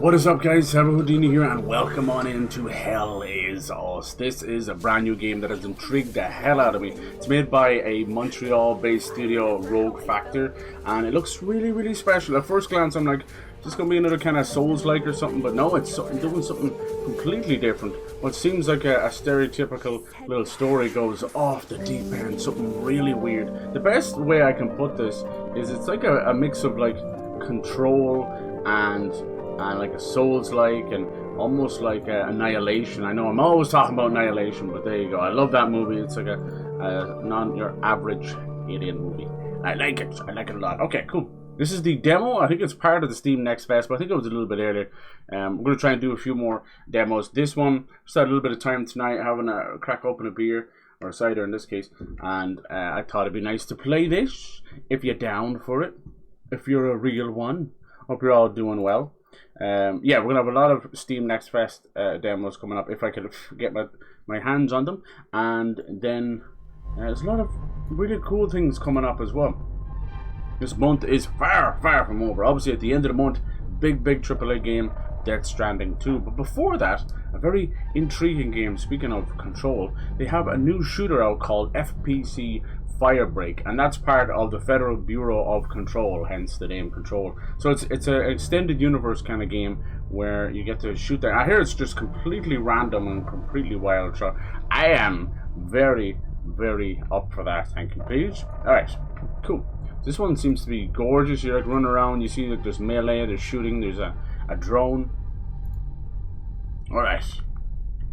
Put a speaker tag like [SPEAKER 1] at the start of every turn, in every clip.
[SPEAKER 1] What is up, guys? Houdini here, and welcome on into Hell Is Us. This is a brand new game that has intrigued the hell out of me. It's made by a Montreal-based studio, Rogue Factor, and it looks really special. At first glance, I'm like, is this going to be another kind of Souls-like or something? But no, it's doing something completely different. What seems like a stereotypical little story goes off the deep end, something really weird. The best way I can put this is it's like a mix of like Control and like a Souls-like and almost like Annihilation. I know I'm always talking about Annihilation, but there you go. I love that movie. It's like a not your average alien movie. I like it a lot. Okay, cool. This is the demo. I think it's part of the Steam Next Fest, but I think it was a little bit earlier. I'm going to try and do a few more demos. This one, just had a little bit of time tonight, having a crack open a beer, or a cider in this case, and I thought it'd be nice to play this, if you're down for it, if you're a real one. Hope you're all doing well. Yeah, we're gonna have a lot of Steam Next Fest demos coming up if I could get my hands on them, and then there's a lot of really cool things coming up as well. This month is far from over. Obviously, at the end of the month, big AAA game, Death Stranding 2. But before that, a very intriguing game. Speaking of Control, they have a new shooter out called FPC Firebreak, and that's part of the Federal Bureau of Control, hence the name Control. So it's an extended universe kind of game where you get to shoot there. I hear it's just completely random and completely wild, so I am very up for that. Thank you, please. Alright, cool. This one seems to be gorgeous. You like run around, you see like there's melee, there's shooting, there's a drone. Alright,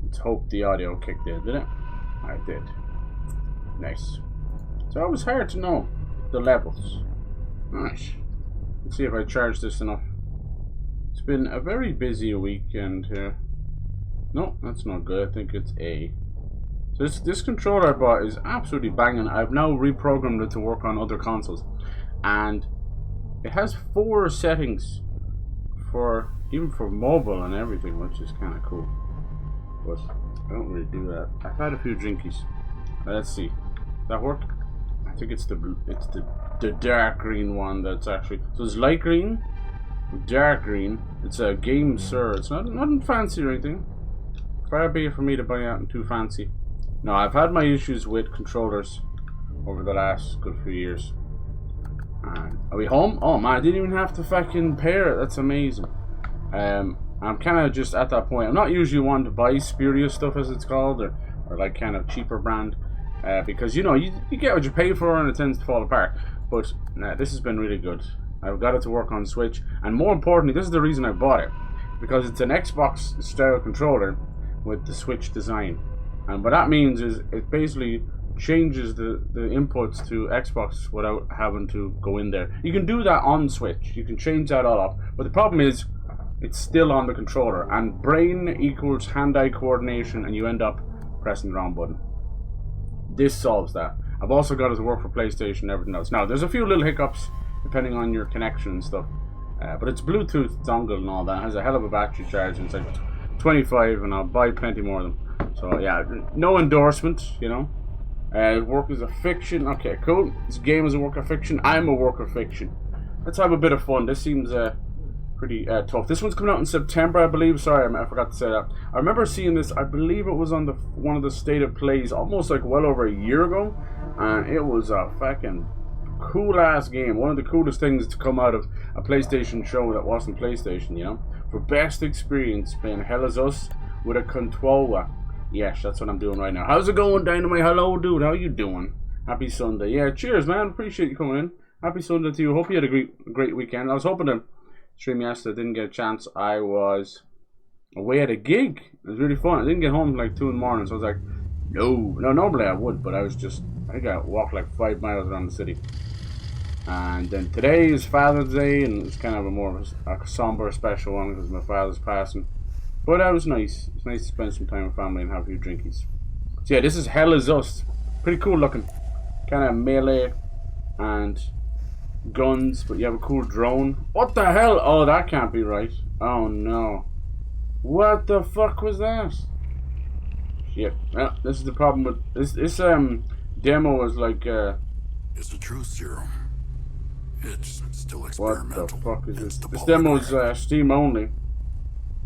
[SPEAKER 1] let's hope the audio kicked in, did it? I did. Nice. So it was hard to know the levels. Alright, let's see if I charge this enough. It's been a very busy weekend here. No, that's not good. I think it's A. So this controller I bought is absolutely banging. I've now reprogrammed it to work on other consoles, and it has 4 settings for even for mobile and everything, which is kind of cool. But I don't really do that. I've had a few drinkies. Let's see. Does that work? I think it's the dark green one that's actually, so it's light green, dark green. It's a game, sir. It's nothing fancy or anything. Far be it for me to buy out too fancy. No, I've had my issues with controllers over the last good few years. Are we home? Oh man, I didn't even have to fucking pair it. That's amazing. I'm kind of just at that point. I'm not usually one to buy spurious stuff, as it's called, or like kind of cheaper brand. Because you know you get what you pay for and it tends to fall apart. But this has been really good. I've got it to work on Switch, and more importantly, this is the reason I bought it, because it's an Xbox style controller with the Switch design, and what that means is it basically changes the inputs to Xbox without having to go in there. You can do that on Switch. You can change that all up, but the problem is it's still on the controller, and brain equals hand-eye coordination, and you end up pressing the wrong button. This solves that. I've also got it to work for PlayStation and everything else. Now, there's a few little hiccups depending on your connection and stuff, but it's Bluetooth dongle and all that. It has a hell of a battery charge, and it's like 25, and I'll buy plenty more of them. So yeah, no endorsement, you know. Work is a fiction. Okay, cool. This game is a work of fiction. I'm a work of fiction. Let's have a bit of fun. This seems pretty tough. This one's coming out in September, I believe. Sorry, I forgot to say that. I remember seeing this. I believe it was on one of the State of Plays almost like well over a year ago, and it was a fucking cool ass game. One of the coolest things to come out of a PlayStation show that wasn't PlayStation, you know. For best experience playing Hell Is Us with a controller. Yes, that's what I'm doing right now. How's it going, Dynamite? Hello, dude. How you doing? Happy Sunday. Yeah, cheers, man. Appreciate you coming in. Happy Sunday to you. Hope you had a great weekend. I was hoping to stream yesterday. Didn't get a chance. I was away at a gig. It was really fun. I didn't get home like 2 in the morning, so I was like, no, normally I would, but I think I walked like 5 miles around the city. And then today is Father's Day, and it's kind of a somber special one because my father's passing. But that was nice. It's nice to spend some time with family and have a few drinkies. So yeah, this is Hell Is Us. Pretty cool looking. Kind of melee and guns, but you have a cool drone. What the hell? Oh, that can't be right. Oh no. What the fuck was that? Shit. Well, this is the problem with this demo is like
[SPEAKER 2] It's the truth serum. It's still experimental.
[SPEAKER 1] What the fuck is this? This demo is Steam only.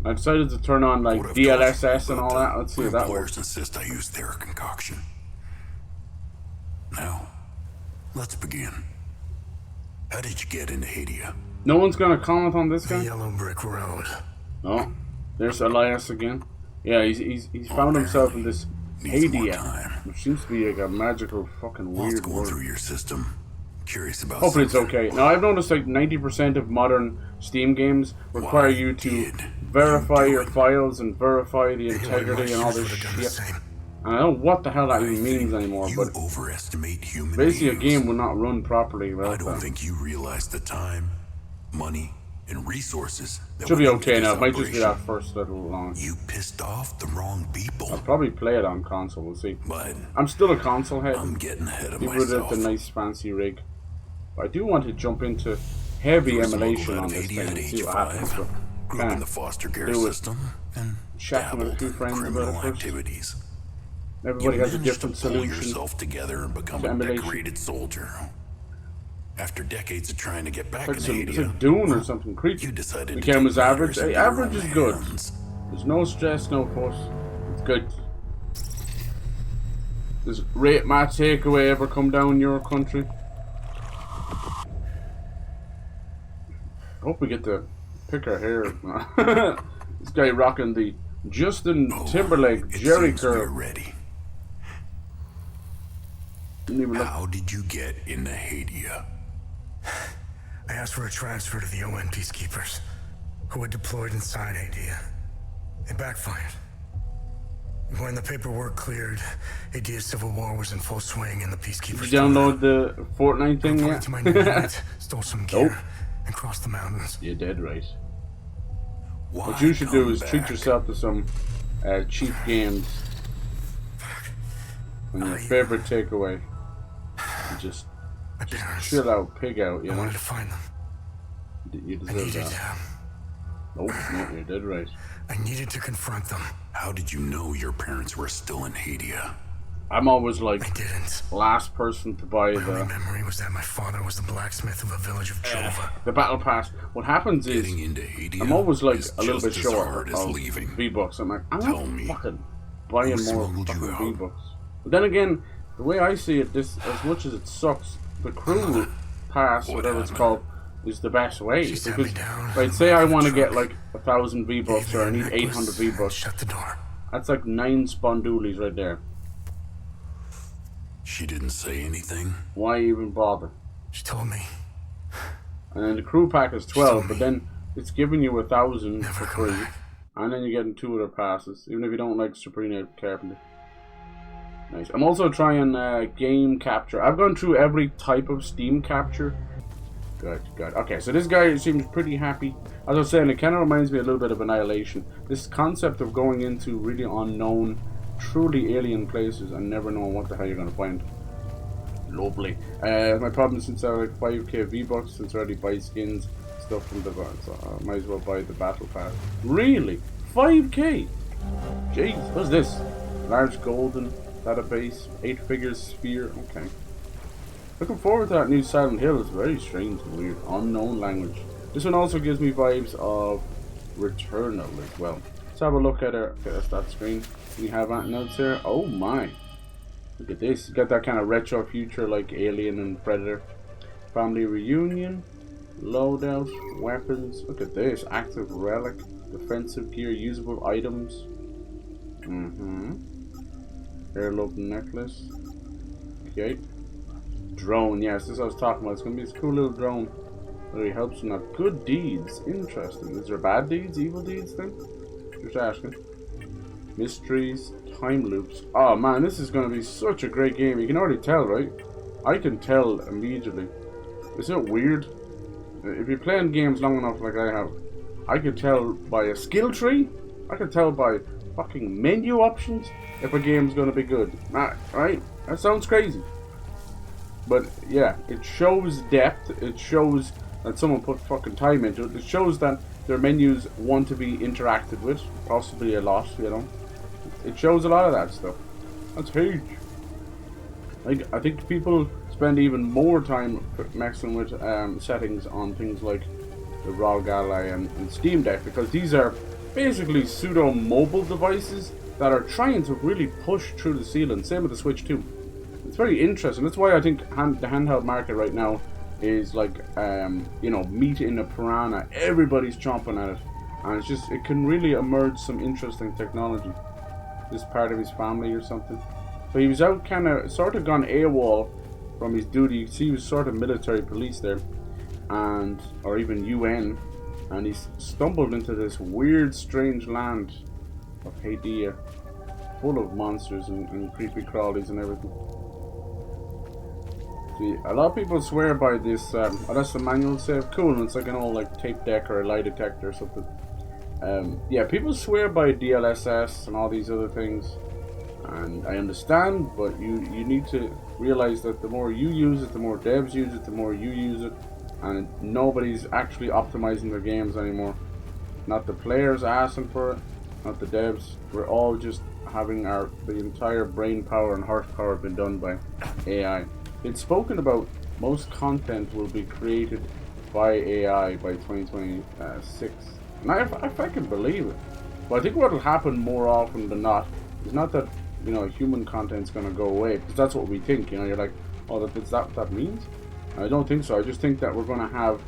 [SPEAKER 1] I decided to turn on like
[SPEAKER 2] What I've told you
[SPEAKER 1] DLSS and
[SPEAKER 2] about
[SPEAKER 1] all that. Let's see
[SPEAKER 2] my
[SPEAKER 1] if that
[SPEAKER 2] employers
[SPEAKER 1] works.
[SPEAKER 2] insist I use their concoction. Now, let's begin. How did you get into Hadia?
[SPEAKER 1] No one's gonna comment on this
[SPEAKER 3] The
[SPEAKER 1] guy?
[SPEAKER 3] yellow brick road.
[SPEAKER 1] Oh, there's Elias again. Yeah, he's found himself in this
[SPEAKER 2] Needs more
[SPEAKER 1] Hadia,
[SPEAKER 2] time.
[SPEAKER 1] which seems to be like a magical fucking
[SPEAKER 2] While it's
[SPEAKER 1] weird
[SPEAKER 2] going
[SPEAKER 1] word.
[SPEAKER 2] through your system, curious about
[SPEAKER 1] Hopefully it's
[SPEAKER 2] something.
[SPEAKER 1] okay. Now I've noticed like 90% of modern Steam games require
[SPEAKER 2] Why
[SPEAKER 1] you to
[SPEAKER 2] did
[SPEAKER 1] verify
[SPEAKER 2] you do
[SPEAKER 1] your
[SPEAKER 2] it?
[SPEAKER 1] files and verify the
[SPEAKER 3] Anyone in
[SPEAKER 1] integrity
[SPEAKER 3] my
[SPEAKER 1] and all
[SPEAKER 3] shoes
[SPEAKER 1] this
[SPEAKER 3] would have done the
[SPEAKER 1] shit.
[SPEAKER 3] same.
[SPEAKER 1] And I don't know what the hell that
[SPEAKER 2] I
[SPEAKER 1] even means
[SPEAKER 2] think
[SPEAKER 1] anymore,
[SPEAKER 2] you
[SPEAKER 1] but
[SPEAKER 2] overestimate human
[SPEAKER 1] basically a
[SPEAKER 2] beings.
[SPEAKER 1] game will not run properly
[SPEAKER 2] I
[SPEAKER 1] without
[SPEAKER 2] don't
[SPEAKER 1] that.
[SPEAKER 2] think you realize the time, money, and resources that
[SPEAKER 1] Should be
[SPEAKER 2] went into
[SPEAKER 1] okay
[SPEAKER 2] this
[SPEAKER 1] now. It might just be
[SPEAKER 2] operation.
[SPEAKER 1] that first little long.
[SPEAKER 2] You pissed off the wrong people,
[SPEAKER 1] I'll probably play it on console, we'll see.
[SPEAKER 2] but
[SPEAKER 1] I'm still a console head.
[SPEAKER 2] I'm getting ahead of
[SPEAKER 1] Even with
[SPEAKER 2] myself.
[SPEAKER 1] the nice fancy rig. But I do want to jump into heavy
[SPEAKER 2] You were
[SPEAKER 1] emulation
[SPEAKER 2] smuggled out
[SPEAKER 1] on
[SPEAKER 2] of
[SPEAKER 1] this
[SPEAKER 2] Haiti
[SPEAKER 1] thing
[SPEAKER 2] at
[SPEAKER 1] and
[SPEAKER 2] age
[SPEAKER 1] see what happens.
[SPEAKER 2] 5.
[SPEAKER 1] But
[SPEAKER 2] Grew up in
[SPEAKER 1] kinda
[SPEAKER 2] the foster care
[SPEAKER 1] do it.
[SPEAKER 2] system and
[SPEAKER 1] Chatting with a
[SPEAKER 2] dabbled
[SPEAKER 1] few
[SPEAKER 2] in
[SPEAKER 1] friends about it
[SPEAKER 2] criminal
[SPEAKER 1] first.
[SPEAKER 2] activities.
[SPEAKER 1] Everybody
[SPEAKER 2] You
[SPEAKER 1] has a
[SPEAKER 2] managed
[SPEAKER 1] different
[SPEAKER 2] to pull
[SPEAKER 1] solution.
[SPEAKER 2] yourself together and become
[SPEAKER 1] to
[SPEAKER 2] a
[SPEAKER 1] emulation.
[SPEAKER 2] decorated soldier. After decades of trying to get back
[SPEAKER 1] It's
[SPEAKER 2] in
[SPEAKER 1] like, it's
[SPEAKER 2] Haiti,
[SPEAKER 1] like Dune or something. Creature.
[SPEAKER 2] you decided
[SPEAKER 1] The
[SPEAKER 2] to
[SPEAKER 1] game
[SPEAKER 2] take
[SPEAKER 1] was average.
[SPEAKER 2] matters
[SPEAKER 1] Hey,
[SPEAKER 2] into your
[SPEAKER 1] average
[SPEAKER 2] own
[SPEAKER 1] is good.
[SPEAKER 2] hands.
[SPEAKER 1] There's no stress, no fuss. It's good. Does rate my takeaway ever come down your country? I hope we get to pick our hair. This guy rocking the Justin Timberlake
[SPEAKER 2] It
[SPEAKER 1] Jerry
[SPEAKER 2] seems we're
[SPEAKER 1] curl.
[SPEAKER 2] ready.
[SPEAKER 1] Didn't even look.
[SPEAKER 2] How did you get into Haiti?
[SPEAKER 3] I asked for a transfer to the UN peacekeepers, who had deployed inside Hadia. It backfired. When the paperwork cleared, Hadia's civil war was in full swing, and the peacekeepers.
[SPEAKER 1] Did you download the Fortnite thing
[SPEAKER 3] Reported
[SPEAKER 1] yet?
[SPEAKER 3] to my new unit, stole some gear,
[SPEAKER 1] Nope.
[SPEAKER 3] and crossed the mountains.
[SPEAKER 1] You're dead right.
[SPEAKER 2] Why
[SPEAKER 1] What you should do
[SPEAKER 2] come
[SPEAKER 1] is treat
[SPEAKER 2] back?
[SPEAKER 1] yourself to some cheap games. And your favorite takeaway. And just
[SPEAKER 3] My parents.
[SPEAKER 1] chill out, pig out, you
[SPEAKER 3] I
[SPEAKER 1] know?
[SPEAKER 3] wanted to find them.
[SPEAKER 1] You
[SPEAKER 3] I
[SPEAKER 1] deserve
[SPEAKER 3] needed.
[SPEAKER 1] that. Nope, no, you're dead right.
[SPEAKER 3] I needed to confront them.
[SPEAKER 2] How did you know your parents were still in Haiti?
[SPEAKER 1] I'm always like
[SPEAKER 3] I didn't.
[SPEAKER 1] last person to buy
[SPEAKER 3] My only
[SPEAKER 1] the
[SPEAKER 3] memory was that my father was the blacksmith of the village of Jova.
[SPEAKER 1] battle pass. What happens is
[SPEAKER 2] Getting into Haiti
[SPEAKER 1] I'm always like
[SPEAKER 2] is
[SPEAKER 1] a little bit
[SPEAKER 2] just as
[SPEAKER 1] short
[SPEAKER 2] hard as
[SPEAKER 1] of
[SPEAKER 2] leaving.
[SPEAKER 1] V-Bucks. I'm like, I'm
[SPEAKER 2] Tell
[SPEAKER 1] not
[SPEAKER 2] me,
[SPEAKER 1] fucking buying
[SPEAKER 2] who
[SPEAKER 1] more
[SPEAKER 2] smuggled you
[SPEAKER 1] fucking
[SPEAKER 2] out?
[SPEAKER 1] V-Bucks. But then again, the way I see it, this as much as it sucks, the crew pass, whatever it's called, is the best way.
[SPEAKER 3] She sat me
[SPEAKER 1] Because,
[SPEAKER 3] down
[SPEAKER 1] right,
[SPEAKER 3] in
[SPEAKER 1] say
[SPEAKER 3] the
[SPEAKER 1] I
[SPEAKER 3] back of
[SPEAKER 1] want to
[SPEAKER 3] the
[SPEAKER 1] get
[SPEAKER 3] truck,
[SPEAKER 1] like 1,000 V-Bucks
[SPEAKER 3] gave
[SPEAKER 1] or I
[SPEAKER 3] me a
[SPEAKER 1] need
[SPEAKER 3] necklace,
[SPEAKER 1] 800
[SPEAKER 3] and
[SPEAKER 1] V-Bucks.
[SPEAKER 3] shut the door.
[SPEAKER 1] That's like 9 spondoolies right there.
[SPEAKER 2] She didn't say anything.
[SPEAKER 1] Why even bother?
[SPEAKER 3] She told me,
[SPEAKER 1] And then the crew pack is 12,
[SPEAKER 3] told
[SPEAKER 1] but
[SPEAKER 3] me.
[SPEAKER 1] then it's giving you 1,000
[SPEAKER 3] Never
[SPEAKER 1] for
[SPEAKER 3] come
[SPEAKER 1] free.
[SPEAKER 3] back.
[SPEAKER 1] And then you're getting 2 other passes, even if you don't like Sabrina Carpenter. Nice. I'm also trying game capture. I've gone through every type of Steam capture. Good, good. Okay, so this guy seems pretty happy. As I was saying, it kind of reminds me a little bit of Annihilation. This concept of going into really unknown, truly alien places and never knowing what the hell you're going to find. Lovely. My problem since I like 5k V-Bucks, since I already buy skins, stuff from the so I might as well buy the battle pass. Really? 5k? Jeez, what's this? Large golden database, 8 figures sphere, okay. Looking forward to that new Silent Hill. It's very strange and weird. Unknown language. This one also gives me vibes of Returnal as well. Let's have a look at our stat screen. We have anything else here? Oh my. Look at this. You got that kind of retro future like Alien and Predator. Family reunion. Loadout. Weapons. Look at this. Active relic. Defensive gear. Usable items. Heirloom necklace. Okay. Drone. Yes, this is what I was talking about. It's going to be this cool little drone. Really helps in that. Good deeds. Interesting. Is there bad deeds? Evil deeds then? Just asking. Mysteries, time loops. Oh man, this is going to be such a great game. You can already tell, right? I can tell immediately. Isn't it weird? If you're playing games long enough like I have, I can tell by a skill tree. I can tell by fucking menu options if a game's going to be good. Right? That sounds crazy. But yeah, it shows depth. It shows that someone put fucking time into it. It shows that their menus want to be interacted with, possibly a lot, you know. It shows a lot of that stuff. That's huge. Like, I think people spend even more time messing with settings on things like the ROG Ally and Steam Deck, because these are basically pseudo mobile devices that are trying to really push through the ceiling. Same with the Switch 2. It's very interesting. That's why I think the handheld market right now is like, you know, meat in a piranha. Everybody's chomping at it, and it's just, it can really emerge some interesting technology. This part of his family or something. So he was out kind of, sort of gone AWOL from his duty. You see, he was sort of military police there, and or even UN, and he stumbled into this weird, strange land of Hadia, full of monsters and creepy crawlies and everything. See, a lot of people swear by this. Oh, that's the manual save. Cool, and it's like an old like tape deck or a lie detector or something. Yeah, people swear by DLSS and all these other things, and I understand, but you need to realize that the more you use it, the more devs use it, the more you use it, and nobody's actually optimizing their games anymore. Not the players asking for it, not the devs. We're all just having the entire brain power and horsepower been done by AI. It's spoken about most content will be created by AI by 2026. And if I can believe it. But I think what will happen more often than not is not that, you know, human content's going to go away, because that's what we think. You know, you're like, oh, that's what that means? I don't think so. I just think that we're going to have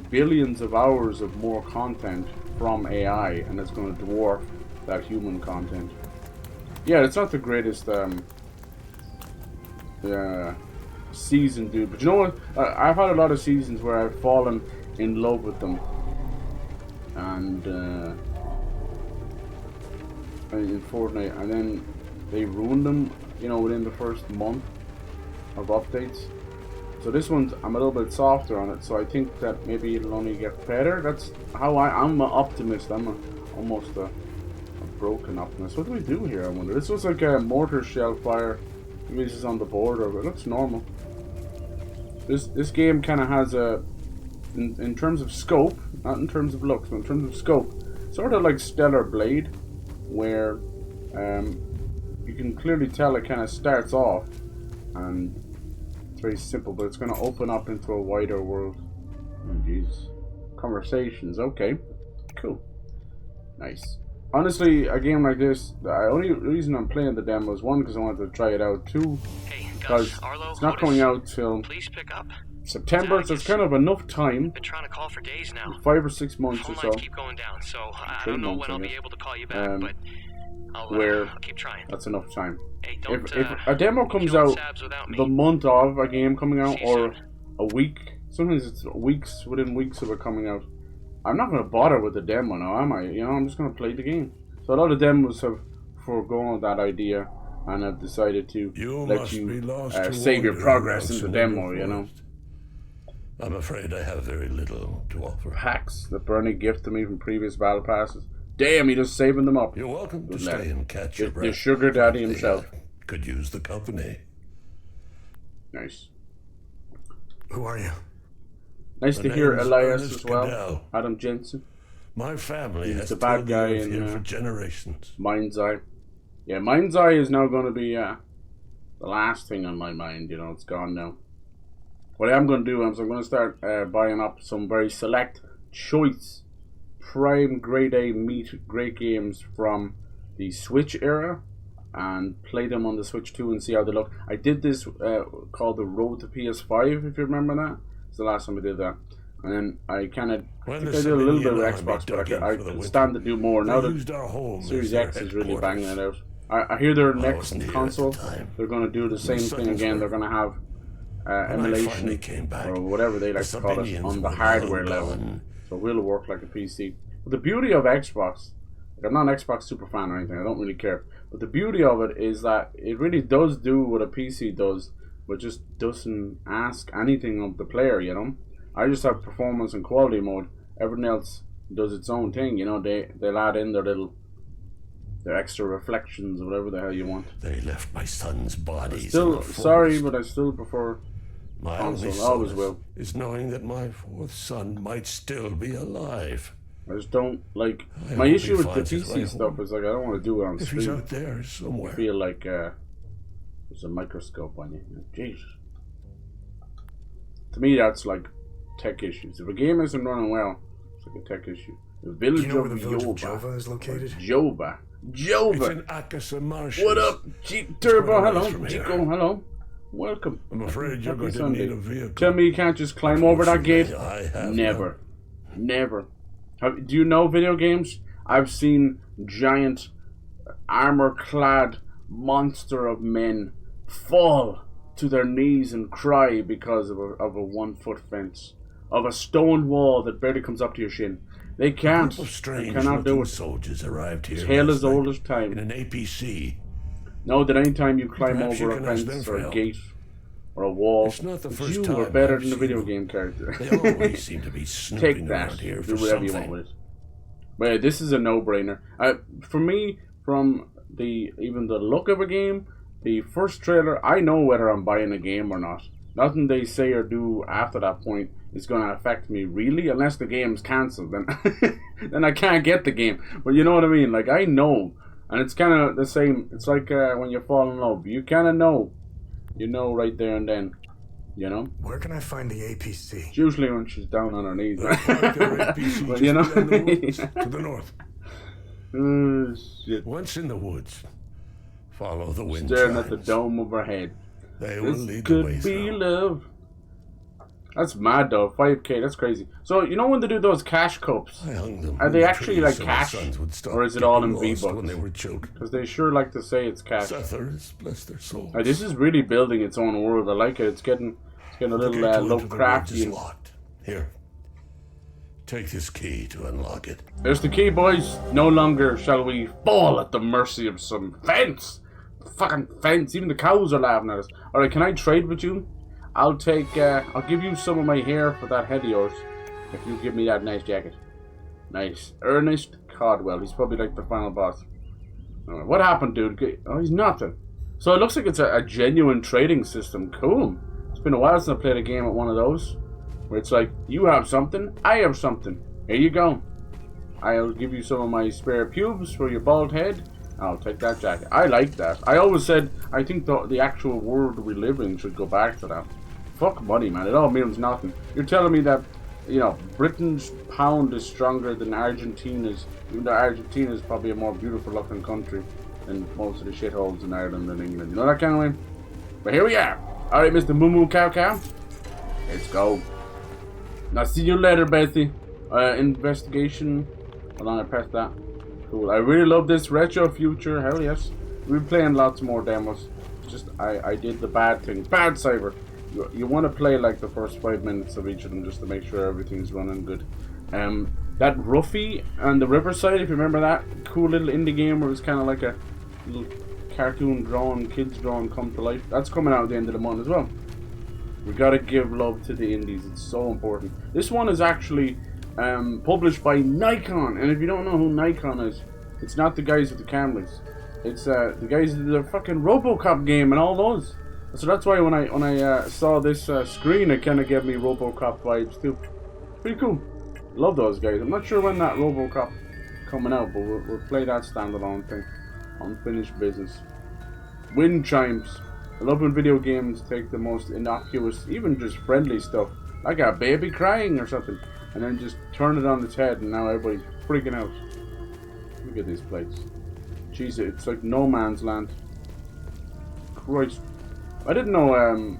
[SPEAKER 1] billions of hours of more content from AI, and it's going to dwarf that human content. Yeah, it's not the greatest season, dude. But you know what? I've had a lot of seasons where I've fallen in love with them. And in Fortnite, and then they ruined them, you know, within the first month of updates. So this one's, I'm a little bit softer on it, so I think that maybe it'll only get better. That's how I'm an optimist. I'm almost a broken optimist. What do we do here, I wonder? This looks like a mortar shell fire. Maybe this is on the border, but it looks normal. This game kind of has a, in terms of scope, not in terms of looks, but in terms of scope, sort of like Stellar Blade, where you can clearly tell it kind of starts off, and it's very simple, but it's going to open up into a wider world. Oh, Jesus. Conversations, okay. Cool. Nice. Honestly, a game like this, the only reason I'm playing the demo is one, because I wanted to try it out, two, because it's not coming out till September, so it's kind of enough time.
[SPEAKER 4] Been trying to call for days now.
[SPEAKER 1] 5 or 6 months or
[SPEAKER 4] Phone
[SPEAKER 1] so.
[SPEAKER 4] lines keep going down, so I don't know when I'll be able to call you back, but
[SPEAKER 1] I'll
[SPEAKER 4] keep trying.
[SPEAKER 1] That's enough time.
[SPEAKER 4] Hey, don't,
[SPEAKER 1] if a demo comes out the month of a game coming out, or a week, sometimes it's weeks within weeks of it coming out, I'm not going to bother with the demo now, am I? You know, I'm just going to play the game. So a lot of demos have foregone that idea and have decided to let you save your progress in the demo, you know.
[SPEAKER 2] I'm afraid I have very little to offer.
[SPEAKER 1] Hacks that Bernie gifted me from previous battle passes. Damn, he just saving them up.
[SPEAKER 2] You're welcome to stay and catch your breath.
[SPEAKER 1] The sugar daddy himself.
[SPEAKER 2] Could use the company.
[SPEAKER 1] Nice.
[SPEAKER 3] Who are you?
[SPEAKER 1] Nice to hear Elias as well. Adam Jensen.
[SPEAKER 2] My family has
[SPEAKER 1] the bad guy in
[SPEAKER 2] here for generations.
[SPEAKER 1] Mind's Eye. Yeah, Mind's Eye is now going to be the last thing on my mind. You know, it's gone now. What I am going to do is I'm going to start buying up some very select choice prime grade A meat great games from the Switch era and play them on the Switch 2 and see how they look. I did this called the Road to PS5, if you remember that. It's the last time I did that. And then I kind of, I did a little bit of Xbox, but I could stand to do more. Now that Series X is really banging it out. I hear their next console, they're going to do the same thing again. They're going to have emulation, or whatever they like to call it, on the hardware level. So it will work like a PC. But the beauty of Xbox, like I'm not an Xbox super fan or anything, I don't really care. But the beauty of it is that it really does do what a PC does, but just doesn't ask anything of the player, you know. I just have performance and quality mode. Everything else does its own thing, you know. They'll add in their extra reflections or whatever the hell you want.
[SPEAKER 2] They left my son's body.
[SPEAKER 1] Still sorry, but I still prefer
[SPEAKER 2] my
[SPEAKER 1] console. Always will.
[SPEAKER 2] Is knowing that my fourth son might still be alive.
[SPEAKER 1] I just don't like. My issue with the PC stuff is like I don't want to do it on
[SPEAKER 2] screen. If he's out there somewhere.
[SPEAKER 1] I feel like there's a microscope on you. Jesus. To me, that's like tech issues. If a game isn't running well, it's like a tech issue. The village
[SPEAKER 3] Do you know where
[SPEAKER 1] of
[SPEAKER 3] the village of
[SPEAKER 1] Jova.
[SPEAKER 3] Jova is located?
[SPEAKER 1] Jova.
[SPEAKER 5] It's
[SPEAKER 1] Jova.
[SPEAKER 5] in Akasa Marshes.
[SPEAKER 1] What up, Turbo?
[SPEAKER 5] quite a
[SPEAKER 1] Hello.
[SPEAKER 5] ways from here.
[SPEAKER 1] Chico, hello. Welcome.
[SPEAKER 5] I'm afraid you're
[SPEAKER 1] Happy
[SPEAKER 5] going to
[SPEAKER 1] Sunday.
[SPEAKER 5] need a vehicle.
[SPEAKER 1] Tell me you can't just climb over that gate?
[SPEAKER 5] Unfortunately, I have
[SPEAKER 1] Never. Never. Do you know video games? I've seen giant armor-clad monster of men fall to their knees and cry because of a 1-foot fence, of a stone wall that barely comes up to your shin. They can't.
[SPEAKER 5] A group of
[SPEAKER 1] They
[SPEAKER 5] strange
[SPEAKER 1] cannot do
[SPEAKER 5] looking
[SPEAKER 1] it.
[SPEAKER 5] soldiers arrived here
[SPEAKER 1] Tale
[SPEAKER 5] last
[SPEAKER 1] as
[SPEAKER 5] night
[SPEAKER 1] old as
[SPEAKER 5] in
[SPEAKER 1] time.
[SPEAKER 5] an APC.
[SPEAKER 1] Know that anytime you climb
[SPEAKER 5] Perhaps you
[SPEAKER 1] over a
[SPEAKER 5] can ask them
[SPEAKER 1] fence
[SPEAKER 5] for
[SPEAKER 1] or a
[SPEAKER 5] help.
[SPEAKER 1] gate or a wall,
[SPEAKER 5] It's not the first
[SPEAKER 1] you
[SPEAKER 5] time
[SPEAKER 1] are better
[SPEAKER 5] I've
[SPEAKER 1] than the
[SPEAKER 5] seen
[SPEAKER 1] video
[SPEAKER 5] them.
[SPEAKER 1] game character.
[SPEAKER 5] They always seem to be snooping
[SPEAKER 1] Take that.
[SPEAKER 5] around here
[SPEAKER 1] Do
[SPEAKER 5] for
[SPEAKER 1] whatever
[SPEAKER 5] something.
[SPEAKER 1] you want with it. But yeah, this is a no-brainer. For me, from even the look of a game, the first trailer, I know whether I'm buying a game or not. Nothing they say or do after that point is going to affect me really, unless the game's cancelled. Then, then I can't get the game. But you know what I mean? Like, I know. And it's kind of the same. It's like when you fall in love. You kind of know. You know right there and then. You know?
[SPEAKER 3] Where can I find the APC?
[SPEAKER 1] It's usually when she's down on her knees.
[SPEAKER 5] Their APC
[SPEAKER 1] But,
[SPEAKER 5] just
[SPEAKER 1] you know?
[SPEAKER 5] beyond the woods, to the north.
[SPEAKER 1] Oh, shit.
[SPEAKER 5] Once in the woods, follow the wind.
[SPEAKER 1] Staring at the dome of her head.
[SPEAKER 5] They will
[SPEAKER 1] This
[SPEAKER 5] lead the way
[SPEAKER 1] could be
[SPEAKER 5] through.
[SPEAKER 1] love. That's mad though. 5K, that's crazy. So you know when they do those cash cups,
[SPEAKER 5] I hung them
[SPEAKER 1] are
[SPEAKER 5] in
[SPEAKER 1] they
[SPEAKER 5] the
[SPEAKER 1] actually
[SPEAKER 5] trees
[SPEAKER 1] like
[SPEAKER 5] so my
[SPEAKER 1] cash,
[SPEAKER 5] sons would stop
[SPEAKER 1] or is it all in
[SPEAKER 5] getting lost
[SPEAKER 1] V-Bucks?
[SPEAKER 5] when they were children.
[SPEAKER 1] Because they sure like to say it's cash.
[SPEAKER 5] Sethers, bless their souls.
[SPEAKER 1] This is really building its own world. I like it. It's getting a
[SPEAKER 5] The
[SPEAKER 1] little
[SPEAKER 5] gate to enter the woods
[SPEAKER 1] Lovecraftian.
[SPEAKER 5] is locked. Here, take this key to unlock it.
[SPEAKER 1] There's the key, boys. No longer shall we fall at the mercy of some fence. Fucking fence. Even the cows are laughing at us. Alright, can I trade with you? I'll give you some of my hair for that head of yours. If you give me that nice jacket. Nice. Ernest Codwell. He's probably like the final boss. Alright, what happened, dude? Oh, he's nothing. So it looks like it's a genuine trading system. Cool. It's been a while since I played a game at one of those. Where it's like, you have something, I have something. Here you go. I'll give you some of my spare pubes for your bald head. I'll take that jacket. I like that. I always said, I think the actual world we live in should go back to that. Fuck money, man. It all means nothing. You're telling me that, you know, Britain's pound is stronger than Argentina's, even though Argentina is probably a more beautiful looking country than most of the shitholes in Ireland and England. You know that kind of way? But here we are. Alright, Mr. Moo Moo Cow Cow. Let's go. Now, see you later, Bessie. Investigation. Hold on, I pressed that. Cool. I really love this retro future. Hell yes. We'll be playing lots more demos. Just, I did the bad thing. Bad cyber. You want to play like the first 5 minutes of each of them just to make sure everything's running good. That Ruffy and the Riverside, if you remember that cool little indie game where it was kind of like a little cartoon drawn, kids drawn come to life. That's coming out at the end of the month as well. We gotta give love to the indies. It's so important. This one is actually published by Nikon, and if you don't know who Nikon is, it's not the guys with the cameras. It's the guys with the fucking RoboCop game and all those. So that's why when I saw this screen, it kind of gave me RoboCop vibes too. Pretty cool. Love those guys. I'm not sure when that RoboCop coming out, but we'll play that standalone thing. Unfinished business. Wind chimes. I love when video games take the most innocuous, even just friendly stuff, like a baby crying or something, and then just turn it on its head, and now everybody's freaking out. Look at this place. Jeez, it's like no man's land. Christ. I didn't know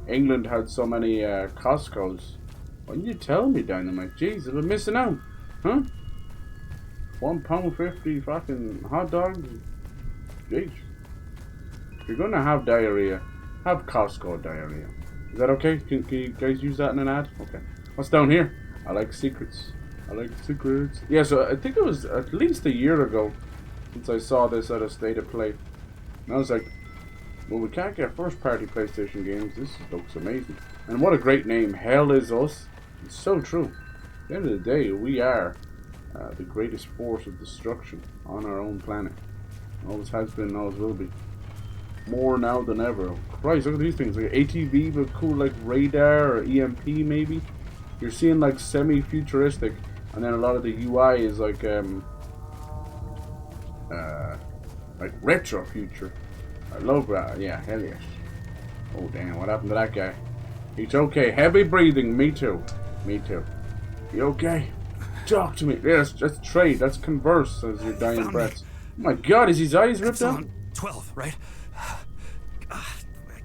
[SPEAKER 1] England had so many Costco's. Why didn't you tell me, Dynamite? Jeez, I've been missing out. Huh? £1.50 fucking hot dogs? Jeez. If you're gonna have diarrhea, have Costco diarrhea. Is that okay? Can you guys use that in an ad? Okay. What's down here? I like secrets. I like secrets. Yeah, so I think it was at least a year ago since I saw this at a State of Play. And I was like, well, we can't get first-party PlayStation games. This looks amazing. And what a great name. Hell is us. It's so true. At the end of the day, we are the greatest force of destruction on our own planet. Always has been, always will be. More now than ever. Christ, look at these things. Like ATV, but cool, like radar or EMP maybe. You're seeing like semi-futuristic, and then a lot of the UI is like retro future. I love that. Yeah, hell yes. Oh damn, what happened to that guy? He's okay. Heavy breathing. Me too. Me too. You okay? Talk to me. Yes, let's trade. Let's converse as your dying breaths. Oh my God, is his eyes ripped out?
[SPEAKER 3] 12, right? I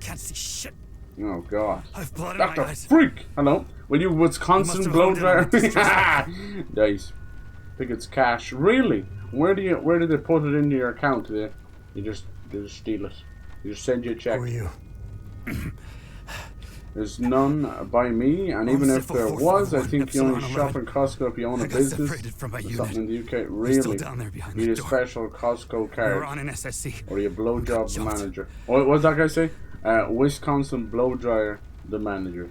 [SPEAKER 3] can't see shit.
[SPEAKER 1] Oh God.
[SPEAKER 3] I've blood in
[SPEAKER 1] Dr.
[SPEAKER 3] my eyes.
[SPEAKER 1] Freak! Hello? Will you Wisconsin blow dryer? Nice. I think it's cash. Really? Where did they put it into your account? You just steal it. You just send you a check.
[SPEAKER 3] Who are you?
[SPEAKER 1] There's none by me, and even if there was, I think you only shop in Costco if you own a business. Something in the UK. Really? You need a special Costco card.
[SPEAKER 3] We're on an SSC.
[SPEAKER 1] Or you blowjob the manager. What does that guy say? Wisconsin blow dryer the manager.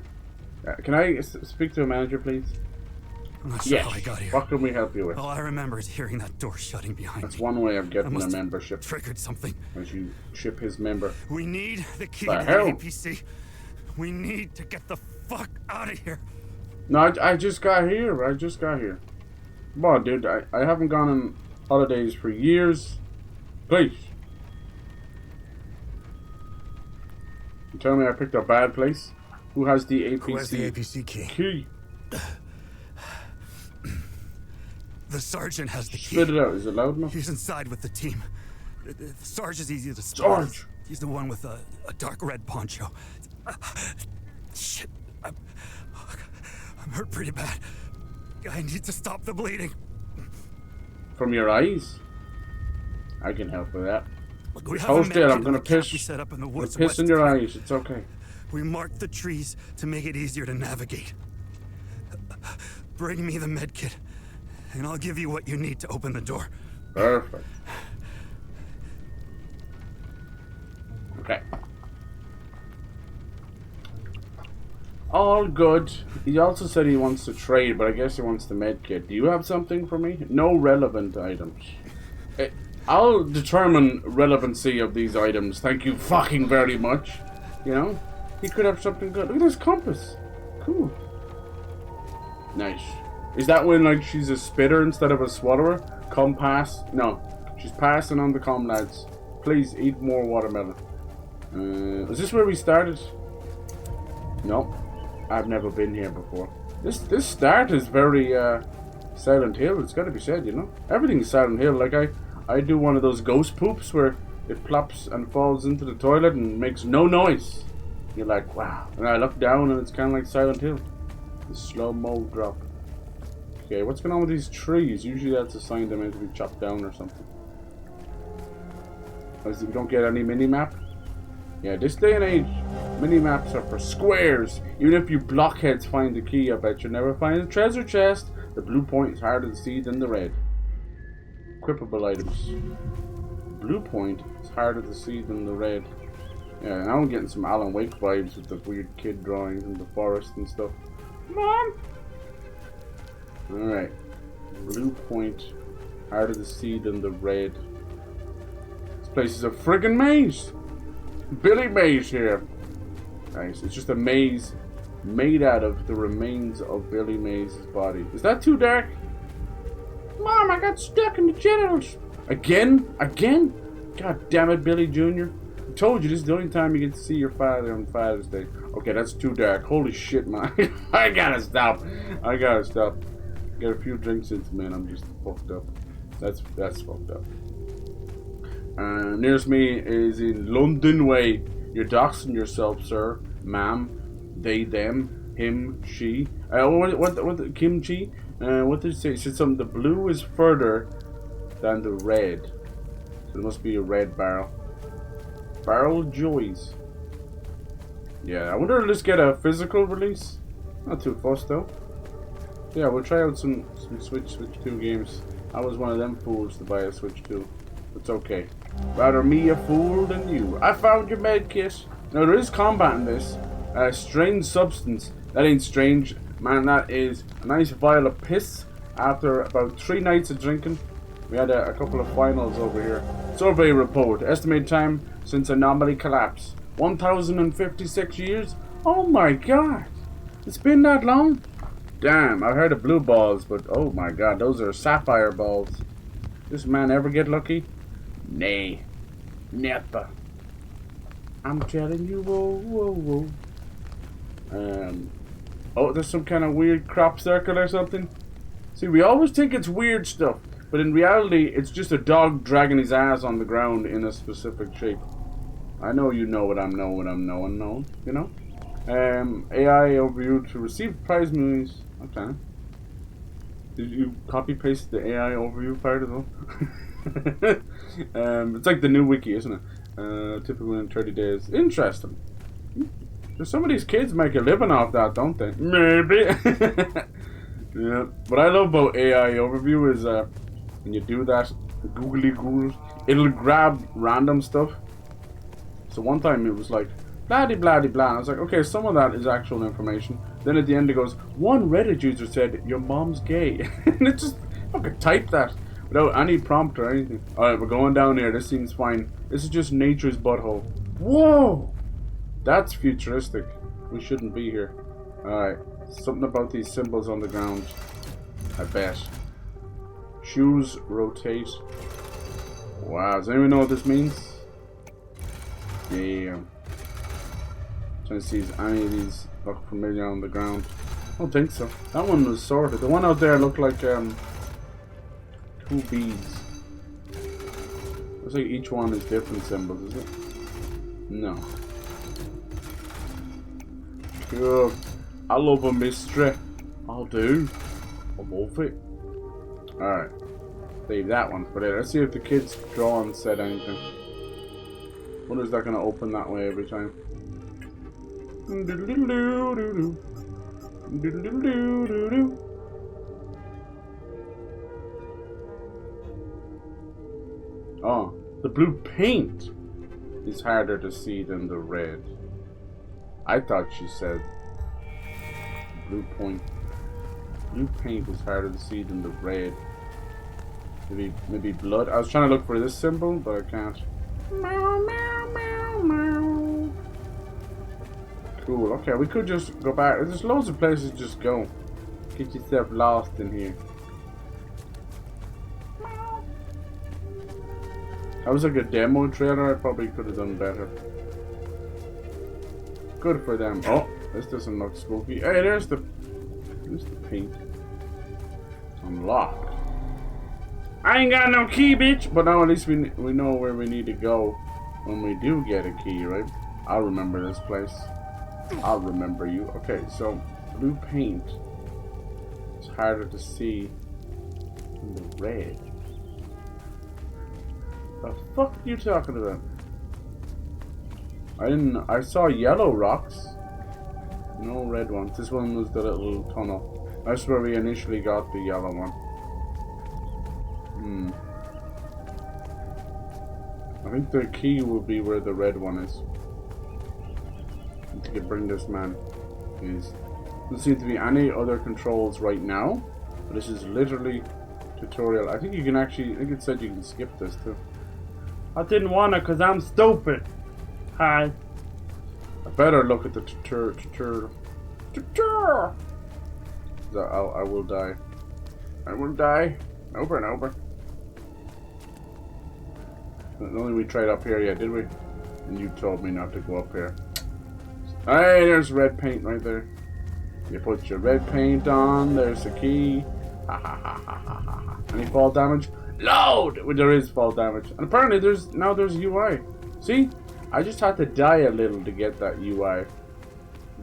[SPEAKER 1] Can I speak to a manager, please?
[SPEAKER 3] I'm not sure how I got here.
[SPEAKER 1] What can we help you with?
[SPEAKER 3] All I remember is hearing that door shutting behind
[SPEAKER 1] That's
[SPEAKER 3] me.
[SPEAKER 1] one way of getting a membership.
[SPEAKER 3] Triggered something.
[SPEAKER 1] As you ship his member.
[SPEAKER 3] We need the key
[SPEAKER 1] The
[SPEAKER 3] to
[SPEAKER 1] hell?
[SPEAKER 3] the APC. We need to get the fuck out of here.
[SPEAKER 1] No, I just got here. I just got here. Come on, dude. I haven't gone on holidays for years. Please. You tell me I picked a bad place? Who has the APC,
[SPEAKER 3] Who has the APC key? The sergeant has the key.
[SPEAKER 1] Spit it out. Is it loud enough?
[SPEAKER 3] He's inside with the team. The Sarge is easy to spot.
[SPEAKER 1] Sarge!
[SPEAKER 3] He's the one with a dark red poncho. Shit. I'm hurt pretty bad. I need to stop the bleeding.
[SPEAKER 1] From your eyes? I can help with that.
[SPEAKER 3] Look, we have
[SPEAKER 1] Hold
[SPEAKER 3] a
[SPEAKER 1] still. I'm
[SPEAKER 3] medkit
[SPEAKER 1] gonna
[SPEAKER 3] in the camp
[SPEAKER 1] piss.
[SPEAKER 3] we set up in the
[SPEAKER 1] I'm
[SPEAKER 3] woods
[SPEAKER 1] piss
[SPEAKER 3] west
[SPEAKER 1] in your
[SPEAKER 3] of
[SPEAKER 1] eyes. It's okay.
[SPEAKER 3] We marked the trees to make it easier to navigate. Bring me the medkit, and I'll give you what you need to open the door.
[SPEAKER 1] Perfect. Okay. All good. He also said he wants to trade, but I guess he wants the medkit. Do you have something for me? No relevant items. I'll determine relevancy of these items. Thank you fucking very much. You know? He could have something good. Look at this compass. Cool. Nice. Is that when, like, she's a spitter instead of a swallower? Come pass? No. She's passing on the com, lads. Please, eat more watermelon. Is this where we started? No. I've never been here before. This start is very, Silent Hill. It's gotta be said, you know? Everything's Silent Hill. Like, I do one of those ghost poops where it plops and falls into the toilet and makes no noise. You're like, wow. And I look down and it's kind of like Silent Hill. The slow-mo drop. Okay, what's going on with these trees? Usually that's a sign they're meant to be chopped down or something. As we don't get any mini-map. Yeah, this day and age, mini-maps are for squares. Even if you blockheads find the key, I bet you'll never find the treasure chest. The blue point is harder to see than the red. Equipable items. Blue point is harder to see than the red. Yeah, now I'm getting some Alan Wake vibes with the weird kid drawings in the forest and stuff. Mom! Alright. Blue point. Harder to see than the red. This place is a friggin' maze! Billy Maze here! Nice. It's just a maze made out of the remains of Billy Maze's body. Is that too dark? Mom, I got stuck in the genitals! Again? Again? God damn it, Billy Jr. I told you this is the only time you get to see your father on Father's Day. Okay, that's too dark. Holy shit, man. I gotta stop. I gotta stop. Get a few drinks into me and I'm just fucked up. That's fucked up. Nearest me is in London Way. You're doxing yourself, sir. Ma'am. They, them. Him, she. What kimchi? What did it say? It said something. The blue is further than the red. So there must be a red barrel. Barrel Joys. Yeah, I wonder if let's get a physical release. Not too fussed though. Yeah, we'll try out some Switch 2 games. I was one of them fools to buy a Switch 2. It's okay. Rather me a fool than you. I found your med kit. Now there is combat in this. Strange substance. That ain't strange. Man, that is a nice vial of piss. After about 3 nights of drinking, we had a couple of finals over here. Survey report. Estimated time since anomaly collapse. 1,056 years? Oh my god. It's been that long? Damn, I've heard of blue balls, but oh my god, those are sapphire balls. This man ever get lucky? Nay. Never. I'm telling you, whoa, whoa, whoa. Oh, there's some kind of weird crop circle or something. See, we always think it's weird stuff, but in reality, it's just a dog dragging his ass on the ground in a specific shape. I know you know what I'm knowing, you know? AI overview to receive prize movies. Okay. Did you copy paste the AI overview part as well? It's like the new wiki, isn't it? Typically in 30 days. Interesting. So some of these kids make a living off that, don't they? Maybe. Yeah. What I love about AI overview is when you do that, the googly googles, it'll grab random stuff. So one time it was like, blah de blah de blah. And I was like, okay, some of that is actual information. Then at the end it goes, one Reddit user said, your mom's gay. And it just, fucking type that without any prompt or anything. Alright, we're going down here. This seems fine. This is just nature's butthole. Whoa! That's futuristic. We shouldn't be here. Alright. Something about these symbols on the ground. I bet. Shoes rotate. Wow, does anyone know what this means? Damn. Trying to see if any of these look familiar on the ground. I don't think so. That one was sorted. The one out there looked like 2 beads. Looks like each one is different symbols, is it? No. Cool. I love a mystery. I'll do. I'm off it. Alright. Leave that one for there. Let's see if the kids drawing said anything. Wonder is that gonna open that way every time? Oh, the blue paint is harder to see than the red. I thought she said blue paint is harder to see than the red. Maybe blood. I was trying to look for this symbol, but I can't. Cool. Okay, we could just go back. There's loads of places to just go. Get yourself lost in here. That was like a demo trailer. I probably could have done better. Good for them. Oh, this doesn't look spooky. Hey, there's the paint. Unlocked. I ain't got no key, bitch. But now at least we know where we need to go when we do get a key, right? I'll remember this place. I'll remember you. Okay, so blue paint is harder to see than the red. The fuck are you talking about? I saw yellow rocks. No red ones. This one was the little tunnel. That's where we initially got the yellow one. I think the key will be where the red one is. To bring this man. Please. There seem to be any other controls right now. But this is literally tutorial. I think you can actually, I think it said you can skip this too. I didn't want to because I'm stupid. Hi. I better look at the tutorial. I will die. I will die. Over and over. Only we tried up here yet, did we? And you told me not to go up here. Hey, there's red paint right there. You put your red paint on, there's the key. Ha ha ha ha ha ha. Any fall damage? Load! Well, there is fall damage. And apparently there's UI. See? I just had to die a little to get that UI.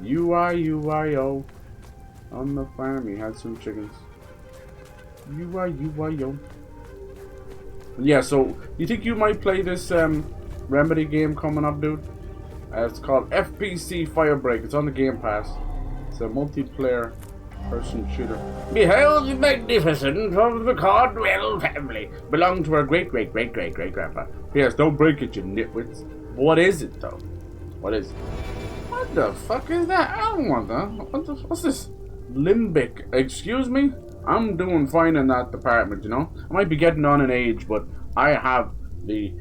[SPEAKER 1] UI-O. On the farm, he had some chickens. UI-O. Yeah, so you think you might play this Remedy game coming up, dude? It's called FPC Firebreak. It's on the Game Pass. It's a multiplayer person shooter. Behold the magnificence of the Cardwell family. Belonged to our great-great-great-great-great-grandpa. Yes, don't break it, you nitwits. What is it, though? What is it? What the fuck is that? I don't want that. What's this? Limbic. Excuse me? I'm doing fine in that department, you know? I might be getting on in age, but I have the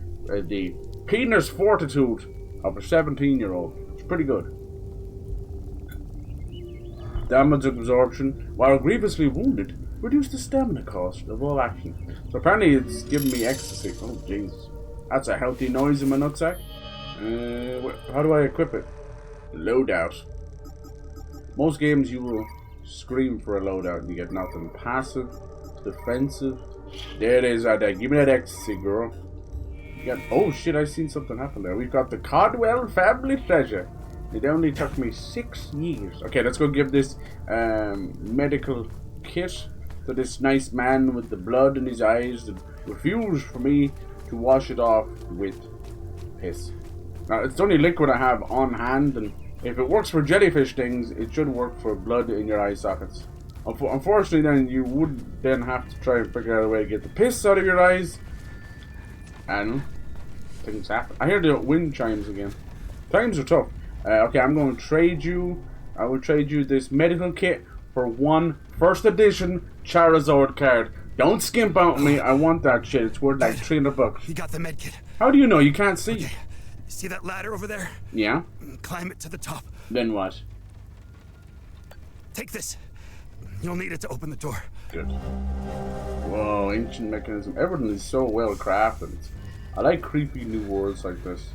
[SPEAKER 1] penis fortitude of a 17-year-old. It's pretty good. Damage absorption. While grievously wounded, reduce the stamina cost of all action. So apparently it's giving me ecstasy. Oh, Jesus. That's a healthy noise in my nutsack. How do I equip it? Loadout. Most games you will scream for a loadout and you get nothing. Passive, defensive. There it is right there. Give me that ecstasy, girl. You got, oh shit, I seen something happen there. We've got the Codwell family treasure. It only took me 6 years. Okay, let's go give this medical kit to this nice man with the blood in his eyes that refused for me to wash it off with piss. Now, it's the only liquid I have on hand, and if it works for jellyfish things, it should work for blood in your eye sockets. Unfortunately, then you would then have to try and figure out a way to get the piss out of your eyes, and things happen. I hear the wind chimes again. Times are tough. Okay, I'm going to trade you. I will trade you this medical kit for one first edition Charizard card. Don't skimp out on me. I want that shit. It's worth like $300.
[SPEAKER 3] You got the med kit.
[SPEAKER 1] How do you know? You can't see.
[SPEAKER 3] Okay. See that ladder over there?
[SPEAKER 1] Yeah.
[SPEAKER 3] Climb it to the top.
[SPEAKER 1] Then what?
[SPEAKER 3] Take this. You'll need it to open the door.
[SPEAKER 1] Good. Whoa, ancient mechanism. Everything is so well crafted. I like creepy new worlds like this.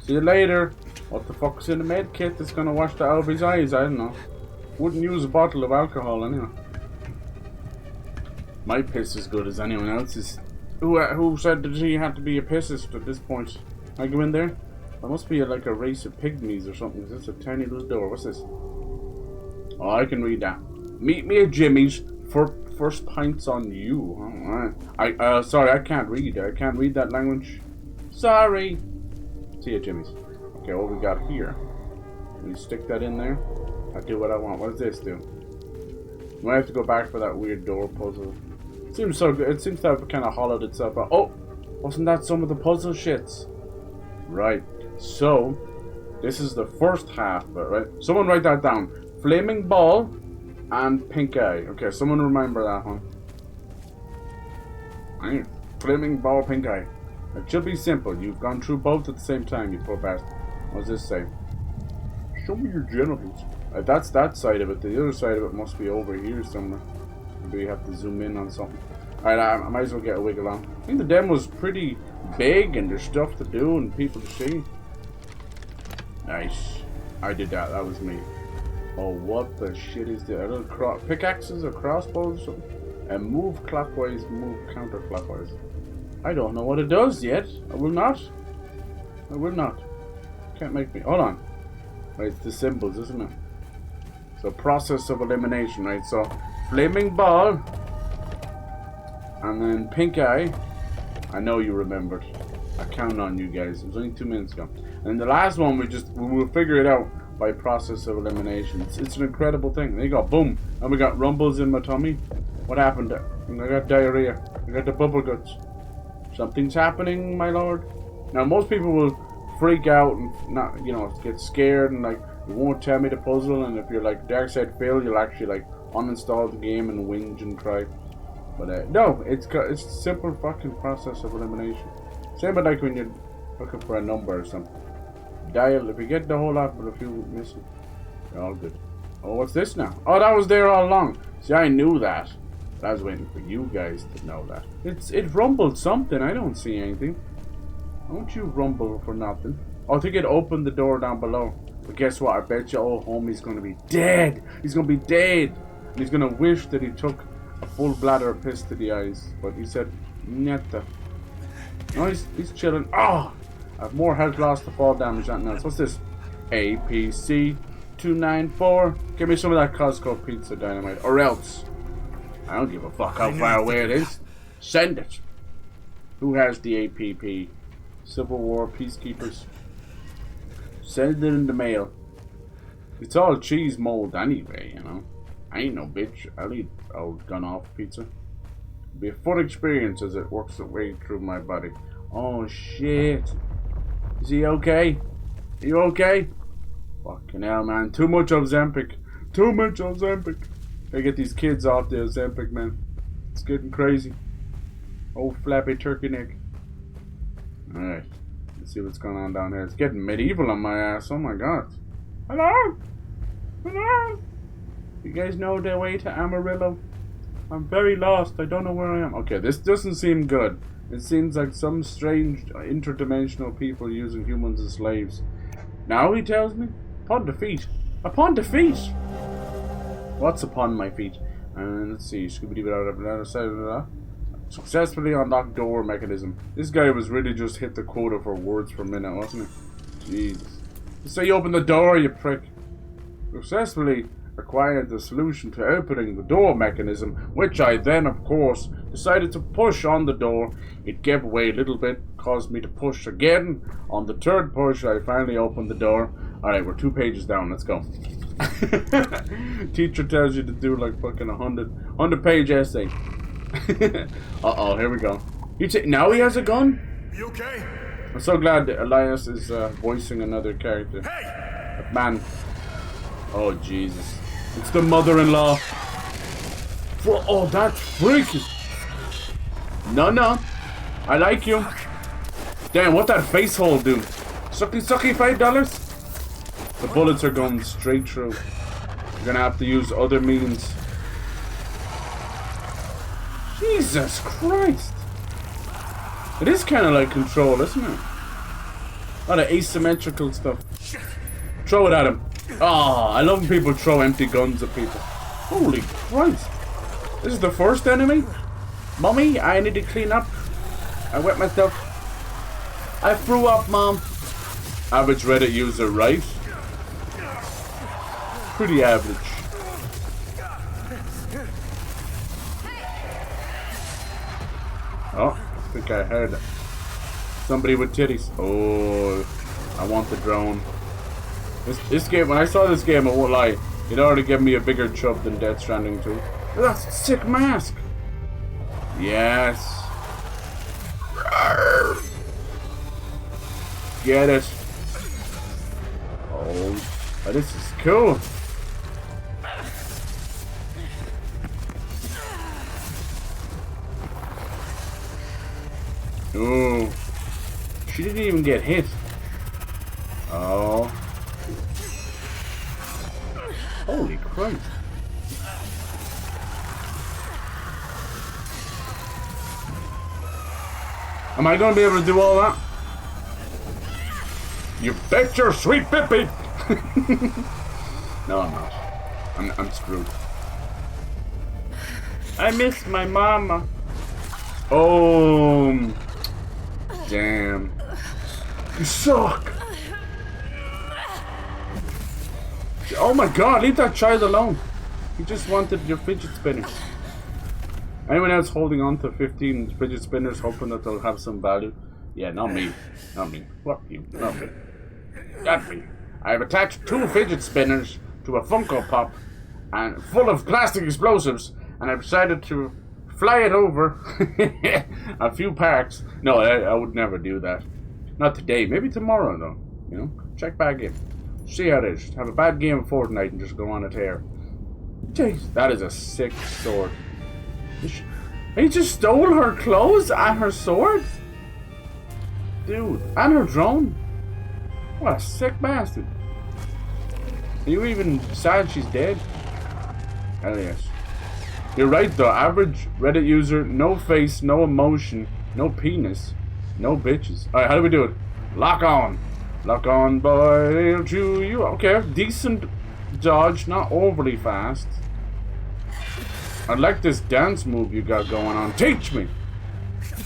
[SPEAKER 1] See you later. What the fuck's in the med kit that's gonna wash that out of his eyes? I don't know. Wouldn't use a bottle of alcohol anyway. My piss is good as anyone else's. Who said that he had to be a pissist at this point? Can I go in there? There must be like a race of pygmies or something. Is this a tiny little door? What's this? Oh, I can read that. Meet me at Jimmy's for first pints on you. Alright. Sorry, I can't read. I can't read that language. Sorry. See you at Jimmy's. Okay, what we got here? We stick that in there. I do what I want. What does this do? We have to go back for that weird door puzzle. It seems so good. It seems to have kind of hollowed itself out. Oh, wasn't that some of the puzzle shits? Right. So, this is the first half of it, right? Someone write that down. Flaming ball and pink eye. Okay, someone remember that one. Right. Flaming ball, pink eye. It should be simple. You've gone through both at the same time, you poor bastard. What does this say? Show me your genitals. That's that side of it. The other side of it must be over here somewhere. Maybe we have to zoom in on something. Alright, I might as well get a wiggle on. I think the demo's pretty big and there's stuff to do and people to see. Nice. I did that. That was me. Oh, what the shit is there? Are those pickaxes or crossbows or something? And move clockwise, move counterclockwise. I don't know what it does yet. I will not. I will not. Can't make me. Hold on. Right, it's the symbols, isn't it? So, process of elimination, right? So, flaming ball. And then pink eye. I know you remembered. I count on you guys. It was only 2 minutes ago. And the last one, we will figure it out by process of elimination. It's an incredible thing. There you go. Boom. And we got rumbles in my tummy. What happened? I got diarrhea. I got the bubble guts. Something's happening, my lord. Now, most people will freak out and not, you know, get scared and like, you won't tell me the puzzle. And if you're like Dark Side Phil, you'll actually like uninstall the game and whinge and cry. But no, it's a simple fucking process of elimination. Same with like when you're looking for a number or something. Dial, if you get the whole lot but a few missing, you're all good. Oh, what's this now? Oh, that was there all along. See, I knew that. But I was waiting for you guys to know that. It rumbled something. I don't see anything. Don't you rumble for nothing. Oh, I think it opened the door down below. But guess what? I bet you old homie's gonna be dead. He's gonna be dead. And he's gonna wish that he took a full bladder of piss to the eyes. But he said, netta. No, he's chilling. Oh! I have more health loss to fall damage than anything else. What's this? APC 294. Give me some of that Costco pizza dynamite. Or else. I don't give a fuck how far away it is. Send it. Who has the APP? Civil War Peacekeepers. Send it in the mail. It's all cheese mold anyway, you know. I ain't no bitch. I'll eat old gun off pizza. It'll be a fun experience as it works its way through my body. Oh shit. Is he okay? Are you okay? Fucking hell, man. Too much Ozempic. Too much Ozempic. Gotta get these kids off the Ozempic, man. It's getting crazy. Old flappy turkey neck. Alright. Let's see what's going on down here. It's getting medieval on my ass. Oh my god. Hello? Hello? You guys know the way to Amarillo? I'm very lost. I don't know where I am. Okay, this doesn't seem good. It seems like some strange interdimensional people using humans as slaves. Now he tells me? Upon defeat. Upon defeat! What's upon my feet? And let's see. Successfully unlocked door mechanism. This guy was really just hit the quota for words per minute, wasn't he? Jeez. So you open the door, you prick. Successfully acquired the solution to opening the door mechanism, which I then, of course, decided to push on the door. It gave away a little bit, caused me to push again. On the third push, I finally opened the door. Alright, we're 2 pages down, let's go. Teacher tells you to do like fucking 100-page essay. Uh-oh, here we go. Now he has a gun?
[SPEAKER 3] You okay?
[SPEAKER 1] I'm so glad that Elias is voicing another character.
[SPEAKER 3] Hey!
[SPEAKER 1] Man. Oh, Jesus. It's the mother-in-law. Oh, that's freaky. No. I like you. Damn, what that face hole do? Sucky, $5? The bullets are going straight through. You're gonna have to use other means. Jesus Christ. It is kind of like Control, isn't it? A lot of asymmetrical stuff. Throw it at him. Oh, I love when people throw empty guns at people. Holy Christ. This is the first enemy? Mommy, I need to clean up. I wet myself. I threw up, Mom. Average Reddit user, right? Pretty average. Oh, I think I heard somebody with titties. Oh, I want the drone. This game, when I saw this game, I won't lie, it already gave me a bigger chub than Death Stranding 2. That's a sick mask. Yes. Get it. Oh, this is cool. Ooh. She didn't even get hit. Oh. Holy Christ. Am I going to be able to do all that? You bet your sweet pippy! No, I'm not. I'm screwed. I miss my mama. Oh. Damn. You suck. Oh my god, leave that child alone. He just wanted your fidget spinner. Anyone else holding on to 15 fidget spinners hoping that they'll have some value? Yeah, not me. Not me. What you? Not me. Not me. I have attached 2 fidget spinners to a Funko Pop and full of plastic explosives, and I've decided to fly it over a few parks. No, I would never do that. Not today. Maybe tomorrow, though. You know? Check back in. See how it is. Have a bad game of Fortnite and just go on a tear. Jeez, that is a sick sword. He just stole her clothes and her sword? Dude, and her drone? What a sick bastard. Are you even sad she's dead? Hell yes. You're right though, average Reddit user, no face, no emotion, no penis, no bitches. Alright, how do we do it? Lock on. Lock on, boy, to you. Okay, decent dodge, not overly fast. I like this dance move you got going on. Teach me!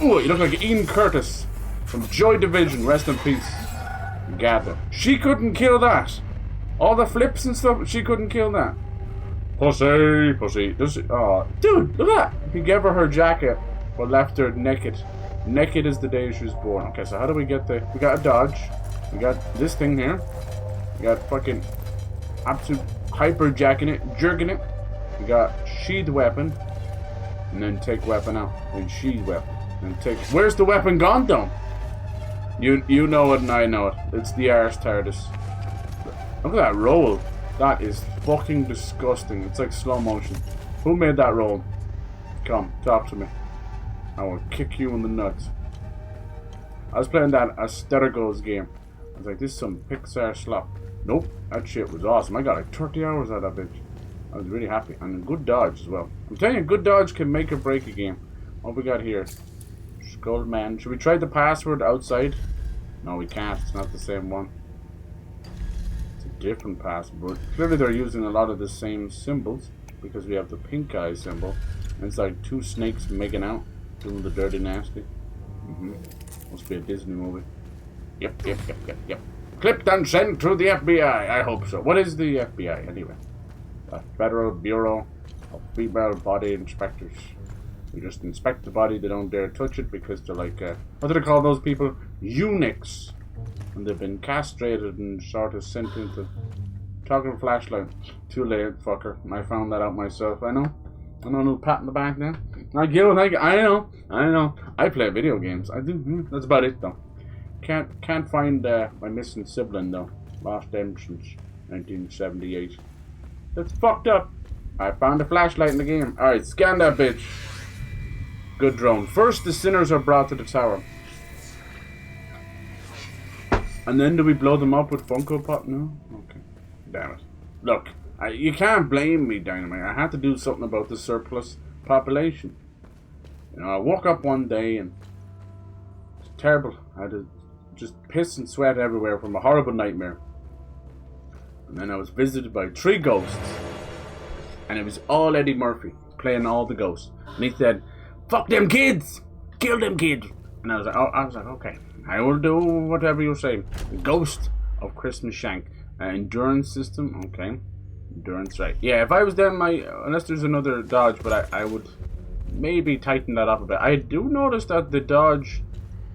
[SPEAKER 1] Ooh, you look like Ian Curtis from Joy Division. Rest in peace. Gather. She couldn't kill that. All the flips and stuff, she couldn't kill that. Pussy, pussy. Oh, dude, look at that. He gave her jacket, but left her naked. Naked is the day she was born. Okay, so how do we get there? We got a dodge. We got this thing here. We got fucking absolute hyper jacking it, jerking it. We got sheathed weapon, and then take weapon out, and sheathed weapon, and take. Where's the weapon gone, though? You know it, and I know it. It's the arse TARDIS. Look at that roll. That is fucking disgusting. It's like slow motion. Who made that roll? Come, talk to me. I will kick you in the nuts. I was playing that Asterigos game. I was like, this is some Pixar slop. Nope, that shit was awesome. I got like 30 hours out of that bitch. I was really happy. And a good dodge as well. I'm telling you, good dodge can make or break a game. What we got here? Skullman. Should we try the password outside? No, we can't. It's not the same one. It's a different password. Clearly they're using a lot of the same symbols. because we have the pink eye symbol. And it's like two snakes making out, doing the dirty nasty. Must be a Disney movie. Yep. Clipped and sent to the FBI. I hope so. What is the FBI anyway? The Federal Bureau of Female Body Inspectors. They just inspect the body. They don't dare touch it because they're like, what do they call those people? Eunuchs. And they've been castrated and sort of sent into talking flashlight. Too late, fucker. I found that out myself. I know no pat in the back now. I know. I play video games. I do. That's about it though. Can't find my missing sibling though. Lost them since 1978. That's fucked up. I found a flashlight in the game. Alright, scan that bitch. Good drone. First, the sinners are brought to the tower. And then do we blow them up with Funko Pop? No? Okay. Damn it. Look, you can't blame me, Dynamite. I had to do something about the surplus population. You know, I woke up one day and it's terrible. I had to just piss and sweat everywhere from a horrible nightmare. And then I was visited by 3 ghosts. And it was all Eddie Murphy playing all the ghosts. And he said, "Fuck them kids! Kill them kids!" And I was like, okay, I will do whatever you say. The Ghost of Christmas Shank. Endurance system, okay. Endurance, right. Yeah, if I was them, unless there's another dodge, but I would maybe tighten that up a bit. I do notice that the dodge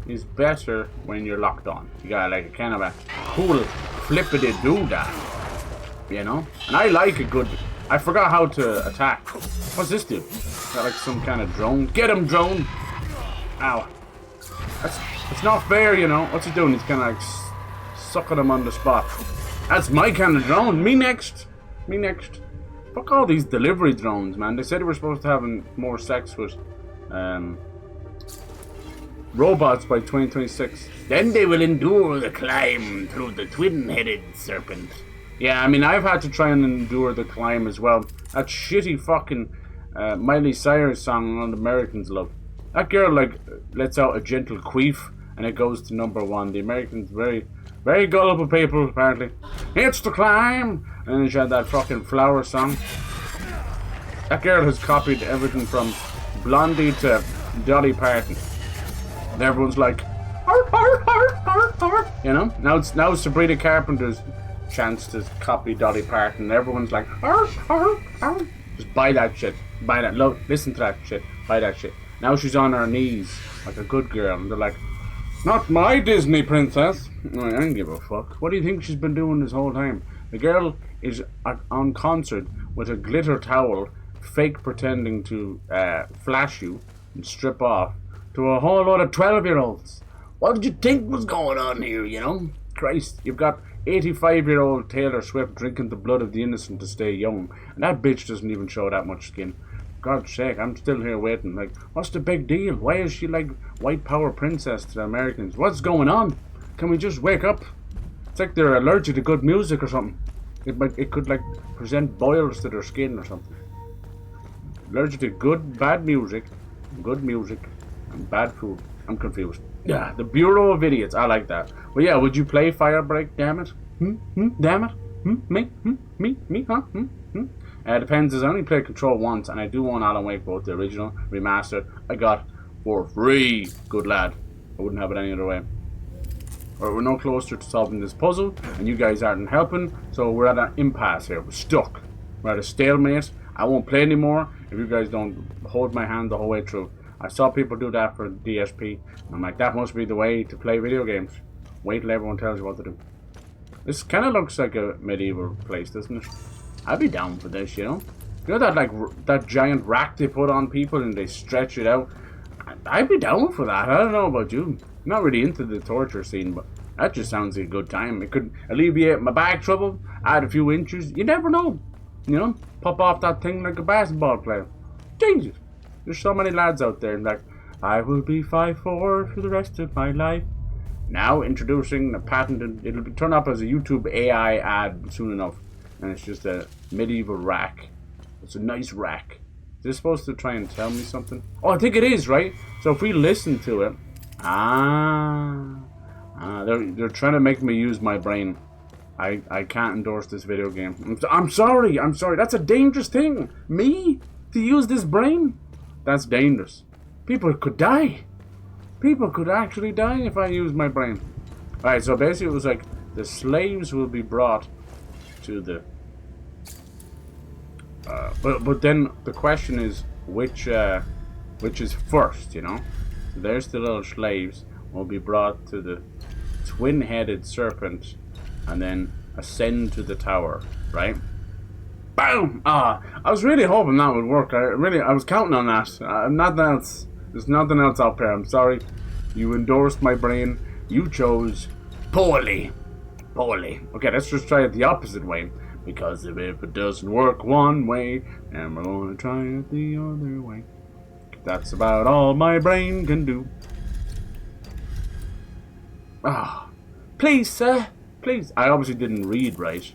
[SPEAKER 1] is better when you're locked on. You got like a kind of a cool flippity-doo-dah, you know? And I like a good... I forgot how to attack. What's this do? Is that like some kind of drone? Get him, drone! Ow. It's not fair, you know. What's he doing? He's kind of like sucking him on the spot. That's my kind of drone. Me next. Fuck all these delivery drones, man. They said we were supposed to have more sex with robots by 2026. Then they will endure the climb through the twin-headed serpent. Yeah, I mean, I've had to try and endure the climb as well. That shitty fucking Miley Cyrus song on Americans Love. That girl, like, lets out a gentle queef, and it goes to #1. The Americans, very, very gullible people, apparently. It's the climb! And then she had that fucking flower song. That girl has copied everything from Blondie to Dolly Parton. And everyone's like, you know? Now it's Sabrina Carpenter's chance to copy Dolly Parton. Everyone's like, just buy that shit. Buy that. Look, listen to that shit. Buy that shit. Now she's on her knees like a good girl. And they're like, not my Disney princess. I don't give a fuck. What do you think she's been doing this whole time? The girl is on concert with a glitter towel, fake pretending to flash you and strip off to a whole lot of 12-year-olds. What did you think was going on here, you know? Christ, you've got 85-year-old Taylor Swift drinking the blood of the innocent to stay young. And that bitch doesn't even show that much skin. God's sake, I'm still here waiting. Like, what's the big deal? Why is she like white power princess to the Americans? What's going on? Can we just wake up? It's like they're allergic to good music or something. It could like present boils to their skin or something. Allergic to bad music, and bad food. I'm confused. Yeah, the Bureau of Idiots. I like that. Well, yeah, would you play Firebreak? Damn it. Damn it. Me? Huh? Depends. I only played Control once, and I do want Alan Wake, both the original, remastered. I got for free. Good lad. I wouldn't have it any other way. Alright, we're no closer to solving this puzzle, and you guys aren't helping, so we're at an impasse here. We're stuck. We're at a stalemate. I won't play anymore if you guys don't hold my hand the whole way through. I saw people do that for DSP, and I'm like, that must be the way to play video games. Wait till everyone tells you what to do. This kind of looks like a medieval place, doesn't it? I'd be down for this, you know? You know that, like, that giant rack they put on people and they stretch it out? I'd be down for that. I don't know about you. I'm not really into the torture scene, but that just sounds like a good time. It could alleviate my back trouble, add a few inches. You never know. You know? Pop off that thing like a basketball player. Change it. There's so many lads out there like, I will be 5'4" for the rest of my life. Now introducing a patented, it'll turn up as a YouTube AI ad soon enough. And it's just a medieval rack. It's a nice rack. Is this supposed to try and tell me something? Oh, I think it is, right? So if we listen to it... they're trying to make me use my brain. I can't endorse this video game. I'm sorry. I'm sorry. That's a dangerous thing. Me? To use this brain? That's dangerous. People could die. People could actually die if I use my brain. Alright, so basically it was like the slaves will be brought to the... But then the question is which is first, you know? So there's the little slaves will be brought to the twin-headed serpent and then ascend to the tower, right? Boom! I was really hoping that would work. I was counting on that. Nothing else. There's nothing else out there. I'm sorry. You endorsed my brain. You chose poorly. Poorly. Okay, let's just try it the opposite way. Because if it doesn't work one way, then we're gonna try it the other way. That's about all my brain can do. Please, sir. Please. I obviously didn't read right.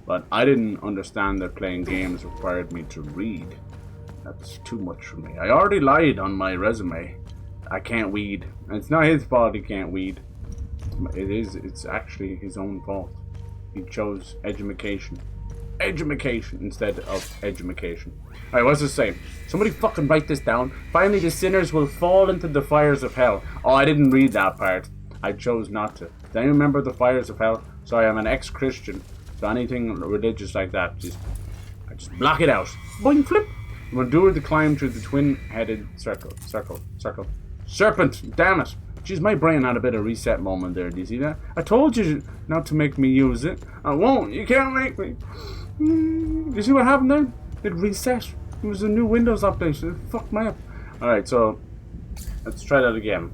[SPEAKER 1] But I didn't understand that playing games required me to read. That's too much for me. I already lied on my resume. I can't weed. And it's not his fault he can't weed. It's actually his own fault. He chose edumacation. Edumacation instead of edumacation. Alright, what's it say? Somebody fucking write this down. Finally the sinners will fall into the fires of hell. Oh, I didn't read that part. I chose not to. Do you remember the fires of hell? Sorry, I'm an ex-Christian. So anything religious like that, just block it out. Boing, flip. We'll endure the climb through the twin-headed circle. Serpent, damn it. Jeez, my brain had a bit of reset moment there. Do you see that? I told you not to make me use it. I won't. You can't make me. You see what happened there? It reset. It was a new Windows update. It fucked me up. Alright, so let's try that again.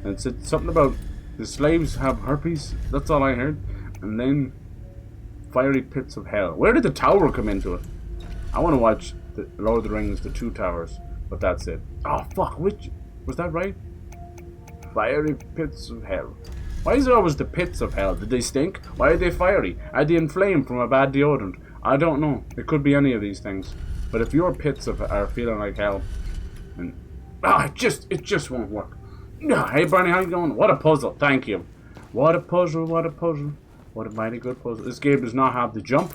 [SPEAKER 1] And it said something about the slaves have herpes. That's all I heard. And then fiery pits of hell. Where did the tower come into it? I want to watch the Lord of the Rings, the Two Towers, but that's it. Oh fuck, which was that right? Fiery pits of hell. Why is it always the pits of hell? Did they stink? Why are they fiery? Are they inflamed from a bad deodorant? I don't know. It could be any of these things. But if your pits are feeling like hell, and it just won't work. Hey Bernie, how you going? What a puzzle. Thank you. What a puzzle. What a puzzle. What a mighty good puzzle. This game does not have the jump.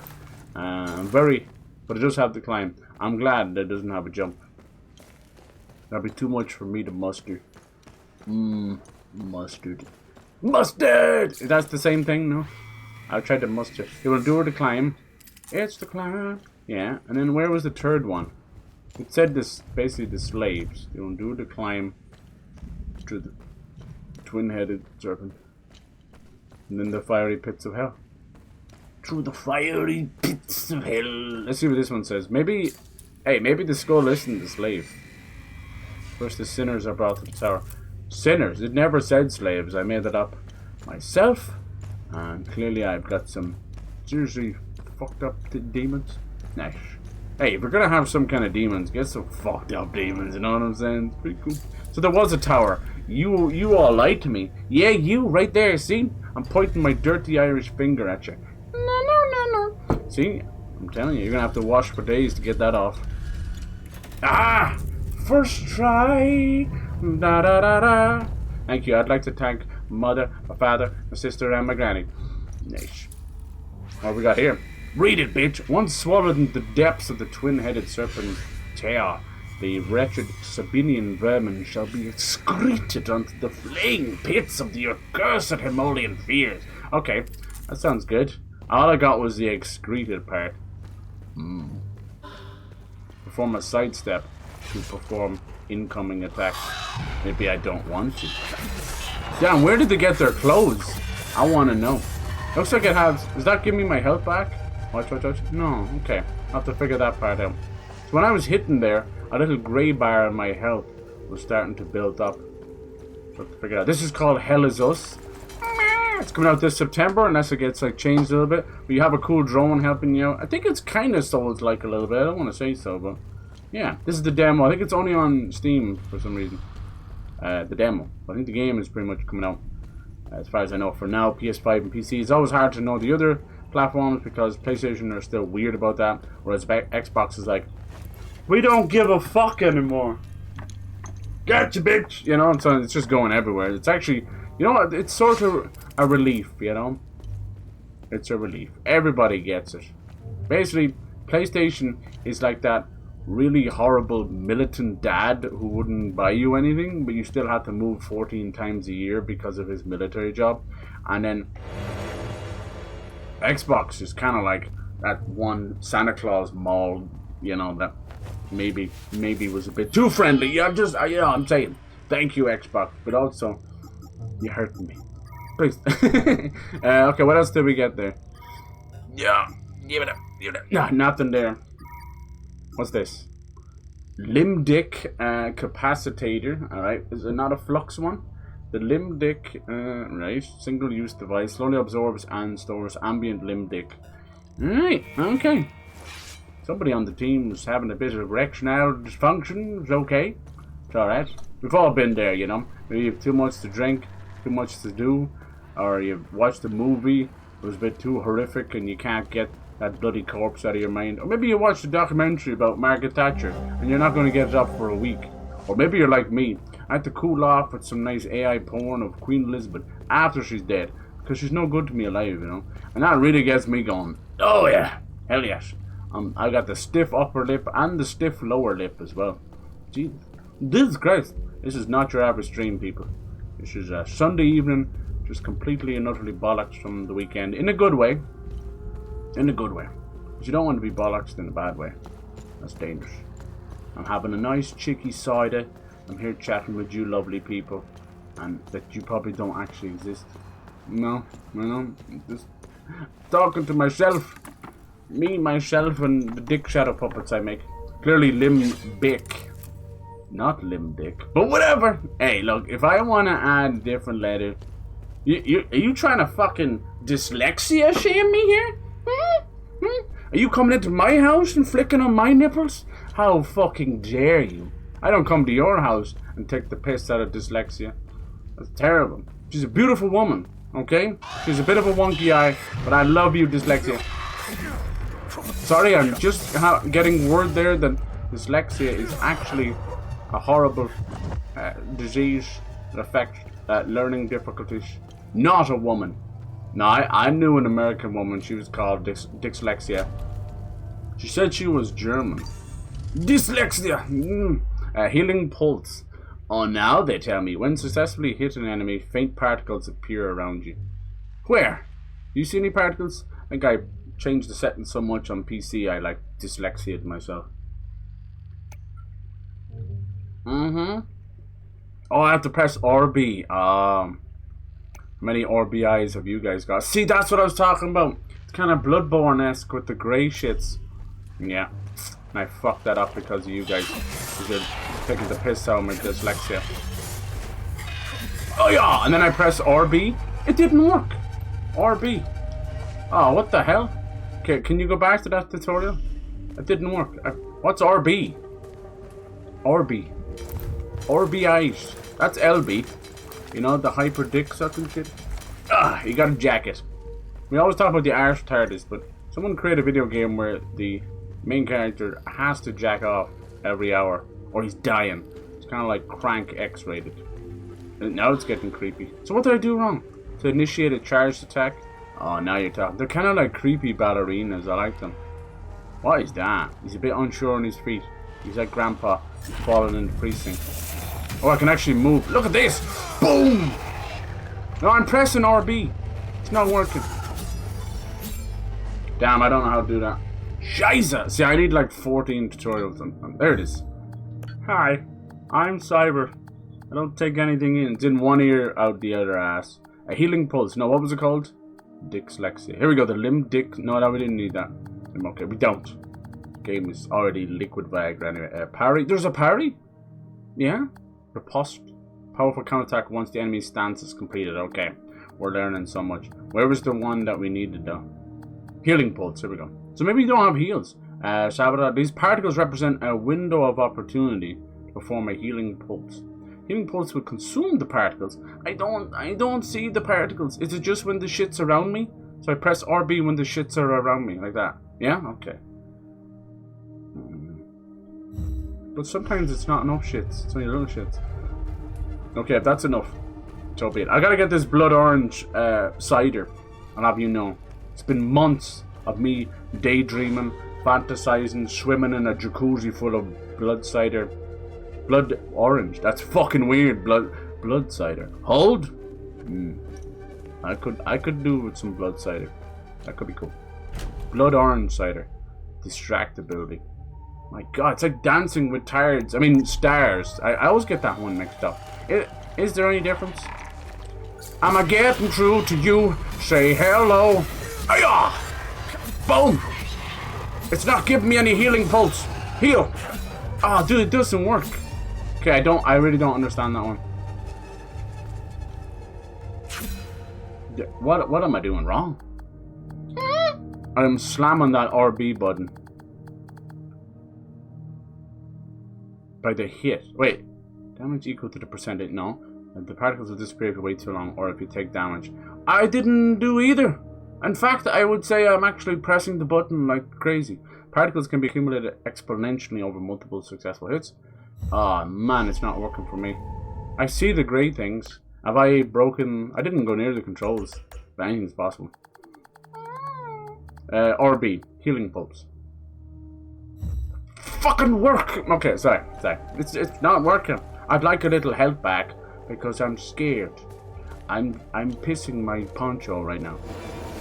[SPEAKER 1] But it does have the climb. I'm glad that it doesn't have a jump. That'd be too much for me to muster. Mustard. Mustard! That's the same thing, no? I tried to muster. It will endure the climb. It's the climb. Yeah, and then where was the third one? It said this, basically the slaves. They will endure the climb to the twin-headed serpent. And then the fiery pits of hell. Through the fiery pits of hell. Let's see what this one says. Maybe the skull isn't the slave. First the sinners are brought to the tower. Sinners? It never said slaves. I made that up myself. And clearly I've got some seriously fucked up demons. Nice. Hey, if we're gonna have some kind of demons, get some fucked up demons, you know what I'm saying? It's pretty cool. So there was a tower. You all lied to me. Yeah, you, right there, see? I'm pointing my dirty Irish finger at you. No. See? I'm telling you, you're gonna have to wash for days to get that off. First try. Da da da da. Thank you. I'd like to thank my mother, my father, my sister, and my granny. Nice. What we got here? Read it, bitch. Once swallowed in the depths of the twin-headed serpent's tail, the wretched Sabinian vermin shall be excreted onto the flaying pits of the accursed Himolian fears. Okay, that sounds good. All I got was the excreted part. Perform a sidestep to perform incoming attacks. Maybe I don't want to. Damn, where did they get their clothes? I want to know. Looks like it has... Does that give me my health back? Watch. No, okay. I'll have to figure that part out. So when I was hitting there, a little grey bar in my health was starting to build up. So I have to figure it out. This is called Hell Is Us. It's coming out this September, unless it gets like changed a little bit. But you have a cool drone helping you out. I think it's kind of Souls-like a little bit. I don't want to say so, but yeah, this is the demo. I think it's only on Steam for some reason. The demo. I think the game is pretty much coming out, as far as I know, for now. PS5 and PC. It's always hard to know the other platforms because PlayStation are still weird about that, whereas Xbox is like, we don't give a fuck anymore. Gotcha, bitch. You know, so it's just going everywhere. It's actually, you know what? It's sort of a relief, you know. it's a relief. Everybody gets it. Basically, PlayStation is like that really horrible militant dad who wouldn't buy you anything, but you still have to move 14 times a year because of his military job. And then Xbox is kind of like that one Santa Claus mall, you know, that maybe was a bit too friendly. Yeah, I'm saying thank you, Xbox, but also you're hurting me. Please. Okay, what else did we get there? Yeah, give it up. No, nothing there. What's this? Limbic capacitator. Alright, is it not a flux one? The limbic, right, single-use device slowly absorbs and stores ambient limbic. Alright, okay. Somebody on the team was having a bit of erectional dysfunction. It's okay. It's alright. We've all been there, you know. Maybe you have too much to drink, too much to do, or you've watched a movie, it was a bit too horrific and you can't get that bloody corpse out of your mind. Or maybe you watched a documentary about Margaret Thatcher and you're not going to get it up for a week. Or maybe you're like me. I had to cool off with some nice AI porn of Queen Elizabeth after she's dead, because she's no good to me alive, you know. And that really gets me going. Oh yeah, hell yes. I got the stiff upper lip and the stiff lower lip as well. Jesus, Jesus Christ. This is not your average stream, people. This is a Sunday evening, just completely and utterly bollocks from the weekend. In a good way. In a good way. But you don't want to be bollocks in a bad way. That's dangerous. I'm having a nice cheeky cider. I'm here chatting with you lovely people. And that you probably don't actually exist. No, just talking to myself. Me, myself, and the dick shadow puppets I make. Clearly limbic. Not limbic. But whatever. Hey, look, if I want to add a different letter... are you trying to fucking dyslexia shame me here? Are you coming into my house and flicking on my nipples? How fucking dare you? I don't come to your house and take the piss out of dyslexia. That's terrible. She's a beautiful woman, okay? She's a bit of a wonky eye, but I love you, dyslexia. Sorry, I'm just getting word there that dyslexia is actually a horrible disease that affects learning difficulties. Not a woman. No, I knew an American woman. She was called dyslexia. She said she was German. Dyslexia! Healing pulse. Oh, now they tell me, when successfully hit an enemy, faint particles appear around you. Where? You see any particles? I think I changed the settings so much on PC, I like dyslexia myself. Oh, I have to press RB. How many RBIs have you guys got? See, that's what I was talking about. It's kind of Bloodborne-esque with the grey shits. Yeah. And I fucked that up because of you guys. You're taking the piss out of my dyslexia. Oh yeah! And then I press RB. It didn't work. RB. Oh, what the hell? Okay, can you go back to that tutorial? It didn't work. What's RB? RB. RBIs. That's LB. You know, the hyper dick sucking shit. Ah, you got a jacket. We always talk about the arse TARDIS, but someone create a video game where the main character has to jack off every hour, or he's dying. It's kind of like Crank X-rated. And now it's getting creepy. So what did I do wrong? To initiate a charged attack? Oh, now you're talking. They're kind of like creepy ballerinas. I like them. What is that? He's a bit unsure on his feet. He's like Grandpa. He's falling in the precinct. Oh, I can actually move. Look at this! Boom! No, I'm pressing RB. It's not working. Damn, I don't know how to do that. Shiza! See, I need like 14 tutorials on there it is. Hi, I'm Cyber. I don't take anything in. It's in one ear, out the other ass. A healing pulse. No, what was it called? Dyslexia. Here we go, the limb dick. No, we didn't need that. Okay, we don't. Game is already liquid Viagra anyway. Parry. There's a parry? Yeah? Riposte. Powerful counterattack once the enemy's stance is completed. Okay, we're learning so much. Where was the one that we needed though? Healing pulse. Here we go. So maybe you don't have heals. Sabotage. These particles represent a window of opportunity to perform a healing pulse. Healing pulse will consume the particles. I don't see the particles. Is it just when the shit's around me? So I press RB when the shits are around me, like that. Yeah? Okay. But sometimes it's not enough shits. It's only little shits. Okay, if that's enough, so be it. I gotta get this blood orange cider. I'll have you know. It's been months of me daydreaming, fantasizing, swimming in a jacuzzi full of blood cider. Blood orange. That's fucking weird. Blood cider. Hold. I could do with some blood cider. That could be cool. Blood orange cider. Distractibility. My god, it's like dancing with stars. I always get that one mixed up. Is there any difference? Am I getting through to you? Say hello. Ayah! Boom! It's not giving me any healing pulse. Heal! Ah, dude, it doesn't work. Okay, I really don't understand that one. What am I doing wrong? I'm slamming that RB button. By the hit. Wait. Damage equal to the percentage. No. The particles will disappear if you wait too long or if you take damage. I didn't do either. In fact, I would say I'm actually pressing the button like crazy. Particles can be accumulated exponentially over multiple successful hits. Oh man, it's not working for me. I see the great things. Have I broken... I didn't go near the controls. But anything's possible. RB. Healing pulse. Fucking work! Okay, sorry. It's not working. I'd like a little help back because I'm scared. I'm pissing my poncho right now.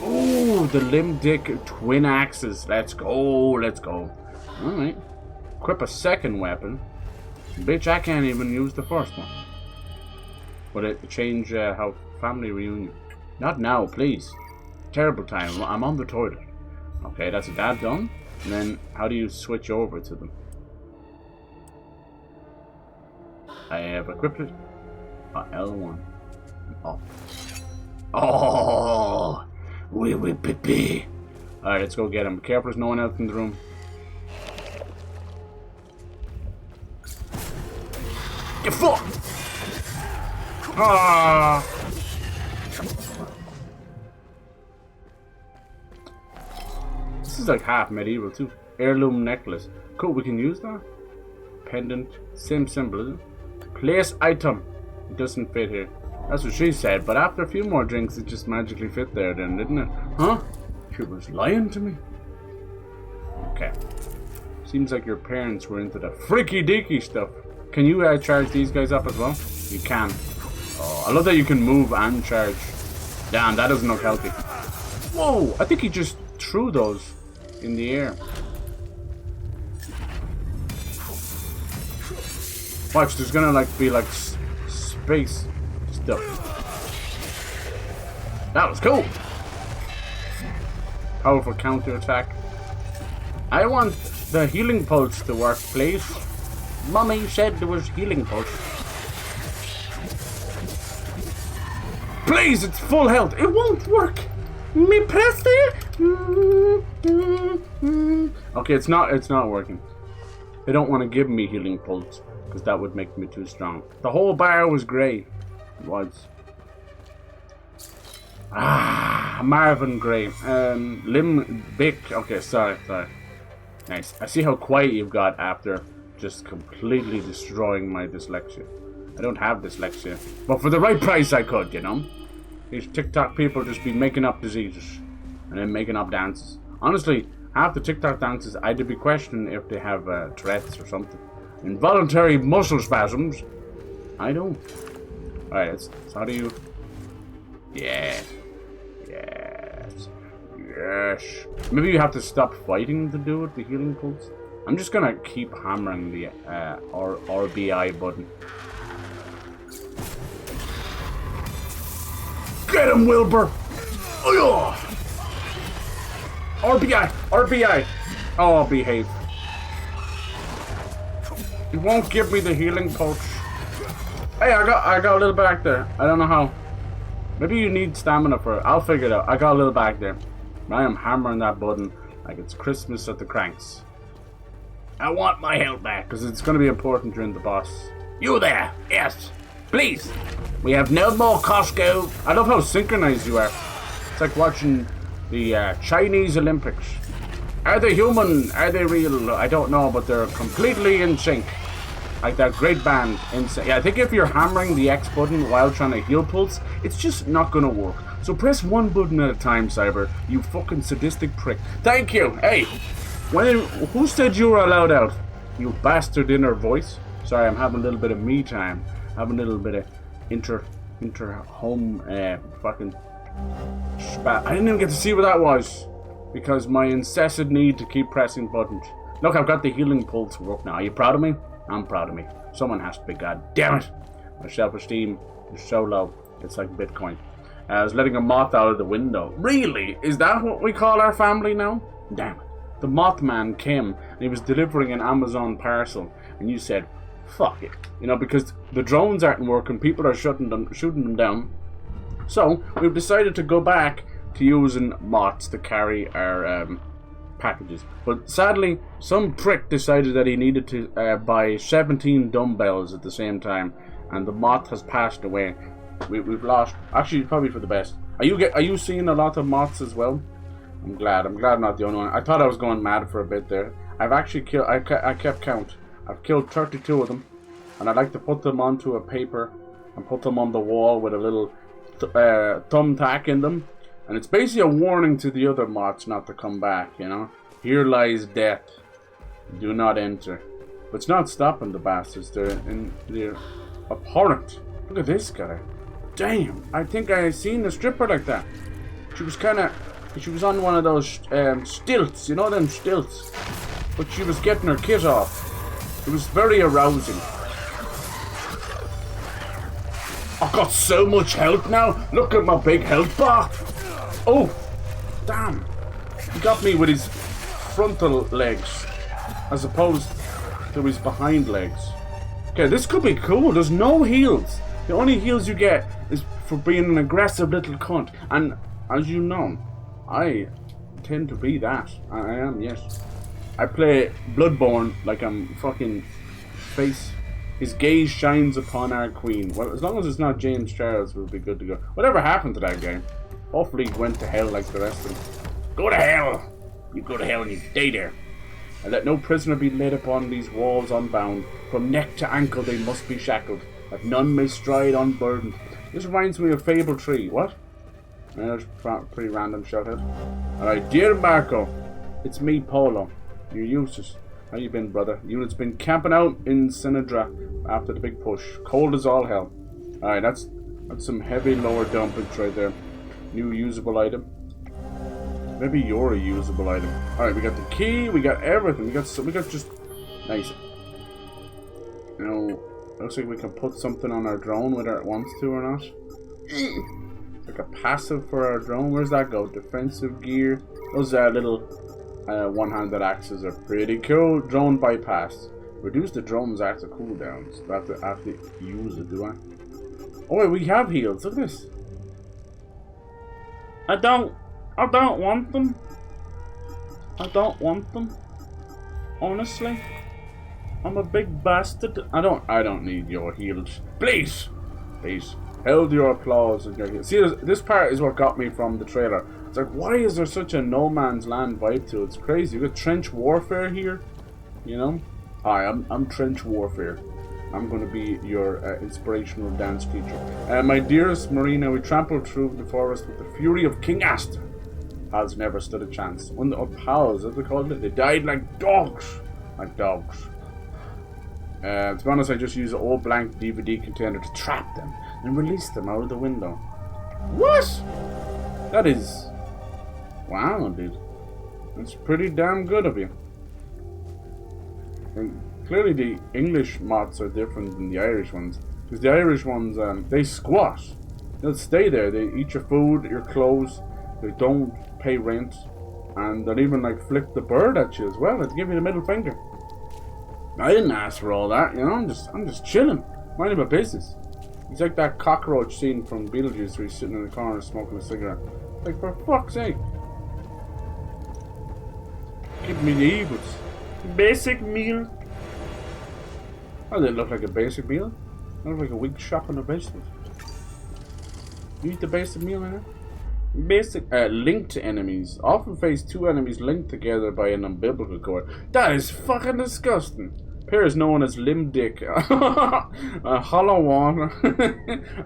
[SPEAKER 1] Ooh, the limb dick twin axes. Let's go. Alright. Equip a second weapon. Bitch, I can't even use the first one. Will it change how family reunion? Not now, please. Terrible time. I'm on the toilet. Okay, that's that done. And then, how do you switch over to them? I have equipped it. L1. Oh. Oh! Wee wee pee pee. Alright, let's go get him. Be careful, there's no one else in the room. Get fucked! Ah! This is like half medieval too. Heirloom necklace. Cool, we can use that. Pendant. Same symbol, isn't it? Place item. It doesn't fit here. That's what she said, but after a few more drinks it just magically fit there then, didn't it? Huh? She was lying to me. Okay. Seems like your parents were into the freaky deaky stuff. Can you charge these guys up as well? You can. Oh, I love that you can move and charge. Damn, that doesn't look healthy. Whoa! I think he just threw those in the air. Watch, there's gonna be space stuff. That was cool. Powerful counter attack. I want the healing pulse to work, please. Mummy said there was healing pulse. Please, it's full health. It won't work. Me press it. Okay, it's not working. They don't want to give me healing pulse because that would make me too strong. The whole bar was grey. It was. Marvin Gray. Lim Bick. Okay, sorry. Nice. I see how quiet you've got after just completely destroying my dyslexia. I don't have dyslexia. But for the right price I could, you know? These TikTok people just be making up diseases. And then making up dances. Honestly, half the TikTok dances I'd be questioning if they have Tourette's or something. Involuntary muscle spasms. I don't. Alright, so how do you... Yes. Maybe you have to stop fighting to do it, the healing pulse. I'm just gonna keep hammering the RBI button. Get him, Wilbur! Oh, RBI! Oh, behave. He won't give me the healing pulse. Hey, I got a little back there. I don't know how. Maybe you need stamina for it. I'll figure it out. I got a little back there. I am hammering that button like it's Christmas at the Cranks. I want my health back because it's going to be important during the boss. You there? Yes. Please. We have no more Costco. I love how synchronized you are. It's like watching the Chinese Olympics. Are they human? Are they real? I don't know, but they're completely in sync. Like that great band. Yeah, I think if you're hammering the X button while trying to heal pulse, it's just not gonna work. So press one button at a time, Cyber. You fucking sadistic prick. Thank you. Hey, who said you were allowed out? You bastard inner voice. Sorry, I'm having a little bit of me time. Having a little bit of inter-home fucking spat. I didn't even get to see what that was because my incessant need to keep pressing buttons. Look, I've got the healing pulse work now. Are you proud of me? I'm proud of me. Someone has to be. God damn it. My self-esteem is so low. It's like Bitcoin. I was letting a moth out of the window. Really? Is that what we call our family now? Damn it. The Mothman came and he was delivering an Amazon parcel. And you said, fuck it. You know, because the drones aren't working. People are shooting them down. So, we've decided to go back to using moths to carry our packages. But sadly, some prick decided that he needed to buy 17 dumbbells at the same time. And the moth has passed away. We've lost. Actually, probably for the best. Are you seeing a lot of moths as well? I'm glad I'm not the only one. I thought I was going mad for a bit there. I've actually killed. I kept count. I've killed 32 of them, and I like to put them onto a paper and put them on the wall with a little thumbtack in them, and it's basically a warning to the other moths not to come back. You know, here lies death. Do not enter. But it's not stopping the bastards. They're abhorrent. Look at this guy. Damn, I think I seen a stripper like that. She was on one of those stilts, you know them stilts. But she was getting her kit off. It was very arousing. I've got so much health now. Look at my big health bar. Oh, damn. He got me with his frontal legs as opposed to his behind legs. Okay, this could be cool. There's no heals. The only heals you get is for being an aggressive little cunt. And as you know, I tend to be that. I am, yes. I play Bloodborne like I'm fucking face. His gaze shines upon our queen. Well, as long as it's not James Charles, we'll be good to go. Whatever happened to that guy? Hopefully he went to hell like the rest of them. Go to hell! You go to hell and you stay there. And let no prisoner be led upon these walls unbound. From neck to ankle they must be shackled, that none may stride unburdened. This reminds me of Fable 3. What? That's pretty random shout out. Alright, dear Marco, it's me, Polo. You're useless. How you been, brother? Unit's been camping out in Sinadra after the big push. Cold as all hell. Alright, that's some heavy lower dumpage right there. New usable item. Maybe you're a usable item. Alright, we got the key, we got everything. We got just nice. You know, looks like we can put something on our drone whether it wants to or not. Like a passive for our drone. Where's that go? Defensive gear. Those little one-handed axes are pretty cool. Drone bypass. Reduce the drone's active cooldowns. Do I have to use it, do I? Oh wait, we have heals. Look at this. I don't want them. I don't want them. Honestly. I'm a big bastard. I don't need your heals. Please. Please. Held your applause and your heals. See, this part is what got me from the trailer. It's like, why is there such a no man's land vibe to it? It's crazy. You got trench warfare here. You know? Hi, I'm trench warfare. I'm going to be your inspirational dance teacher. My dearest Marina, we trampled through the forest with the fury of King Astor. Pals never stood a chance. Pals, as they called it, they died like dogs. Like dogs. To be honest, I just used an old blank DVD container to trap them and release them out of the window. What? That is... Wow, dude. That's pretty damn good of you. And clearly the English mods are different than the Irish ones. Because the Irish ones, they squat. They'll stay there. They eat your food, your clothes. They don't pay rent. And they'll even like flick the bird at you as well. They'll give you the middle finger. I didn't ask for all that, you know. I'm just chilling, minding my business. It's like that cockroach scene from Beetlejuice where he's sitting in the corner smoking a cigarette. Like, for fuck's sake. Give me the evils. Basic meal. Oh, they look like a basic meal. They look like a weak shop in the basement. You eat the basic meal in there? Basic, linked enemies. Often face two enemies linked together by an umbilical cord. That is fucking disgusting. pair is known as limb dick. A hollow walker.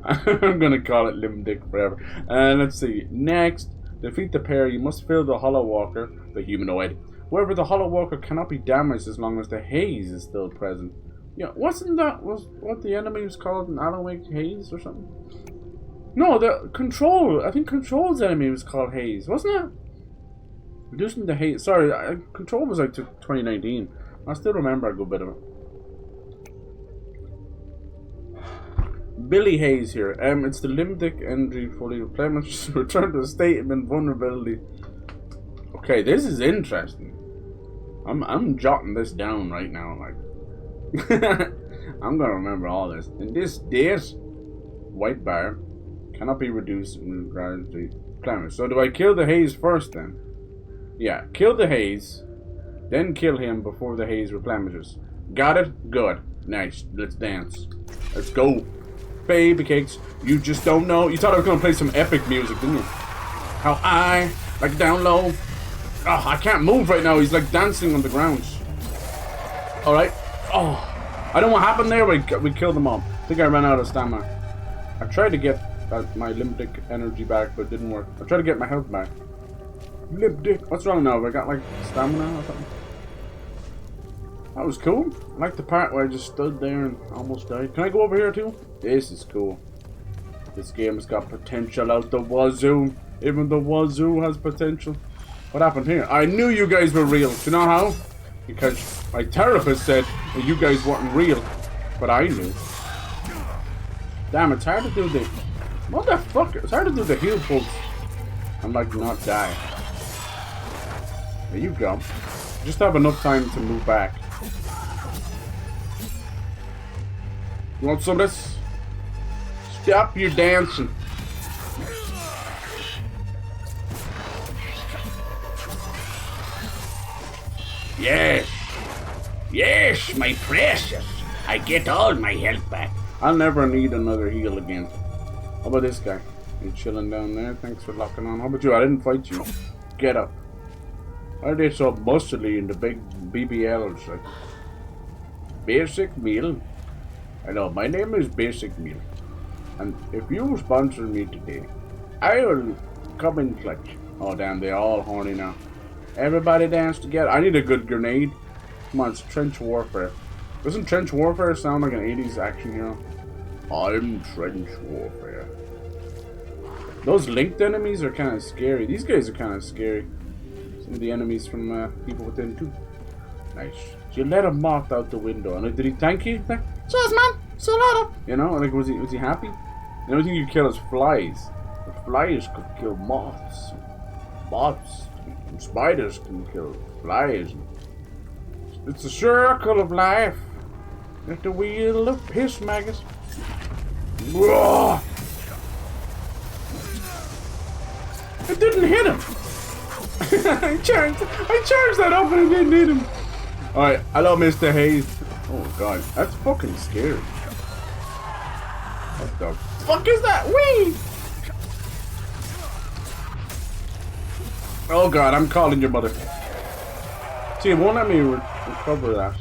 [SPEAKER 1] I'm gonna call it limb dick forever. And let's see. Next, defeat the pair. You must fill the hollow walker, the humanoid. However, the hollow walker cannot be damaged as long as the haze is still present. Yeah, wasn't that what the enemy was called in Alan Wake, Haze or something? No, the Control. I think Control's enemy was called Haze, wasn't it? Reducing the haze. Sorry, Control was like 2019. I still remember a good bit of it. Billy Hayes here. It's the limbic energy fully replenished. Return to a state of invulnerability. Okay, this is interesting. I'm jotting this down right now. Like, I'm gonna remember all this. In this state, white bar cannot be reduced in regard to replenished. So do I kill the haze first then? Yeah, kill the haze. Then kill him before the haze replenishes. Got it? Good. Nice. Let's dance. Let's go. Baby cakes. You just don't know. You thought I was going to play some epic music, didn't you? How I like down low. Oh, I can't move right now. He's like dancing on the ground. Alright. Oh. I don't know what happened there. We killed them all. I think I ran out of stamina. I tried to get my limbic energy back, but it didn't work. I tried to get my health back. Limbic. What's wrong now? Have I got like stamina or something? That was cool. I like the part where I just stood there and almost died. Can I go over here too? This is cool. This game has got potential out the wazoo. Even the wazoo has potential. What happened here? I knew you guys were real. Do you know how? Because my therapist said that you guys weren't real. But I knew. Damn, it's hard to do the... Motherfucker. It's hard to do the heal pulse and like not die. There you go. Just have enough time to move back. You want some of this? Stop your dancing. Yes. Yes, my precious. I get all my health back. I'll never need another heal again. How about this guy? You chilling down there? Thanks for locking on. How about you? I didn't fight you. Get up. Why are they so muscly in the big BBLs? Like, Basic Meal. Hello, my name is Basic Meal. And if you sponsor me today, I will come in clutch. Oh damn, they're all horny now. Everybody dance together. I need a good grenade. Come on, it's Trench Warfare. Doesn't Trench Warfare sound like an 80s action hero? I'm Trench Warfare. Those linked enemies are kind of scary. These guys are kind of scary. Some of the enemies from People Within too. Nice. You let a moth out the window. And did he thank you? Cheers, man. See you later. You know, like was he happy? The only thing you kill is flies. The flies could kill moths. Moths and spiders can kill flies. It's a circle of life. Like the wheel of piss maggots. Whoa! It didn't hit him. I charged that up and it didn't hit him. Alright, hello Mr. Hayes. Oh god, that's fucking scary. What the fuck is that? Wee! Oh god, I'm calling your mother. See, it won't let me recover that.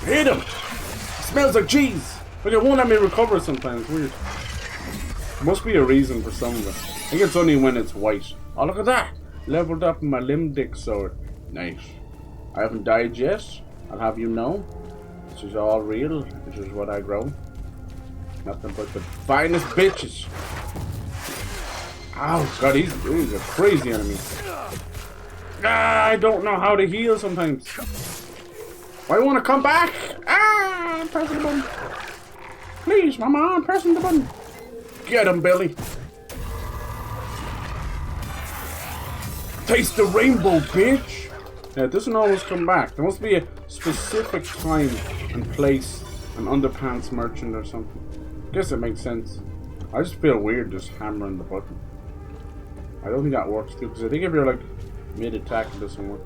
[SPEAKER 1] Hit him! It smells like cheese! But it won't let me recover sometimes. Weird. Must be a reason for some of it. I think it's only when it's white. Oh, look at that! Leveled up my limbic sword. Nice. I haven't died yet. I'll have you know. This is all real. This is what I grow. Nothing but the finest bitches. Oh god, he's a crazy enemy. Ah, I don't know how to heal sometimes. Why you want to come back? Ah, I'm pressing the button. Please, Mama, I'm pressing the button. Get him, Billy. Taste the rainbow, bitch. Yeah, it doesn't always come back. There must be a specific time and place, an underpants merchant or something. I guess it makes sense. I just feel weird just hammering the button. I don't think that works too, because I think if you're like mid-attack it doesn't work.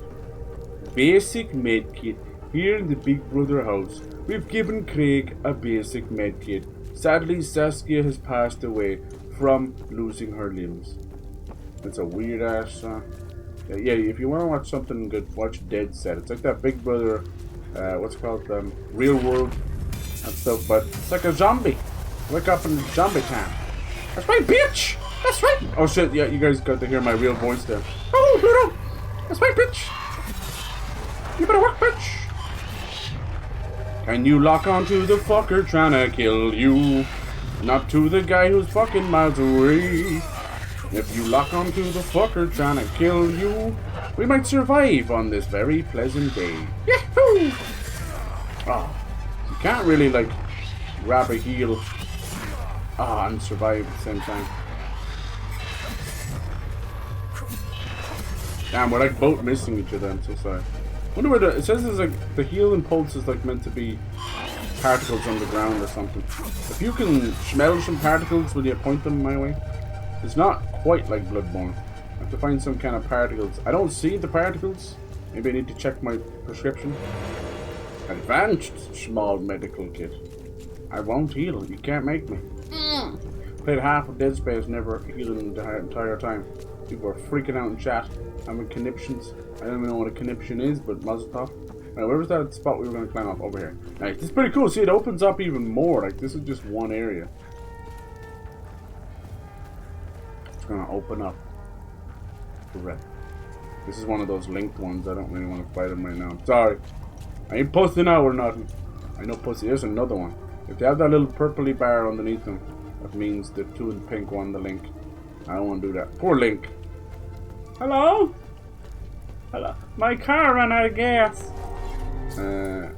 [SPEAKER 1] Basic medkit. Here in the Big Brother house, we've given Craig a basic medkit. Sadly, Saskia has passed away from losing her limbs. It's a weird ass Yeah, if you want to watch something good, watch Dead Set. It's like that Big Brother, what's it called, Real World and stuff, but it's like a zombie. Wake up in zombie time. That's right, bitch! That's right! Oh shit, yeah, you guys got to hear my real voice there. Oh, Pluto! That's right, bitch! You better work, bitch! Can you lock onto the fucker trying to kill you? Not to the guy who's fucking miles away. If you lock onto the fucker trying to kill you, we might survive on this very pleasant day. Yahoo! Oh, you can't really, like, grab a heal and survive at the same time. Damn, we're like both missing each other. I'm so sorry. Wonder where it says there's like the healing pulse is like meant to be particles on the ground or something. If you can smell some particles, will you point them my way? It's not quite like Bloodborne. I have to find some kind of particles. I don't see the particles. Maybe I need to check my prescription. Advanced small medical kit. I won't heal. You can't make me. Played half of Dead Space, never healing the entire time. People are freaking out in chat. I'm in conniptions. I don't even know what a conniption is, but Mazel Tov. Where was that spot we were going to climb up? Over here. Nice. This is pretty cool. See, it opens up even more. Like, this is just one area. It's going to open up. Correct. This is one of those linked ones. I don't really want to fight them right now. Sorry. I ain't posting out or nothing. I know pussy. There's another one. If they have that little purpley bar underneath them, that means the two in the pink one, the Link. I don't want to do that. Poor Link. Hello? Hello? My car ran out of gas.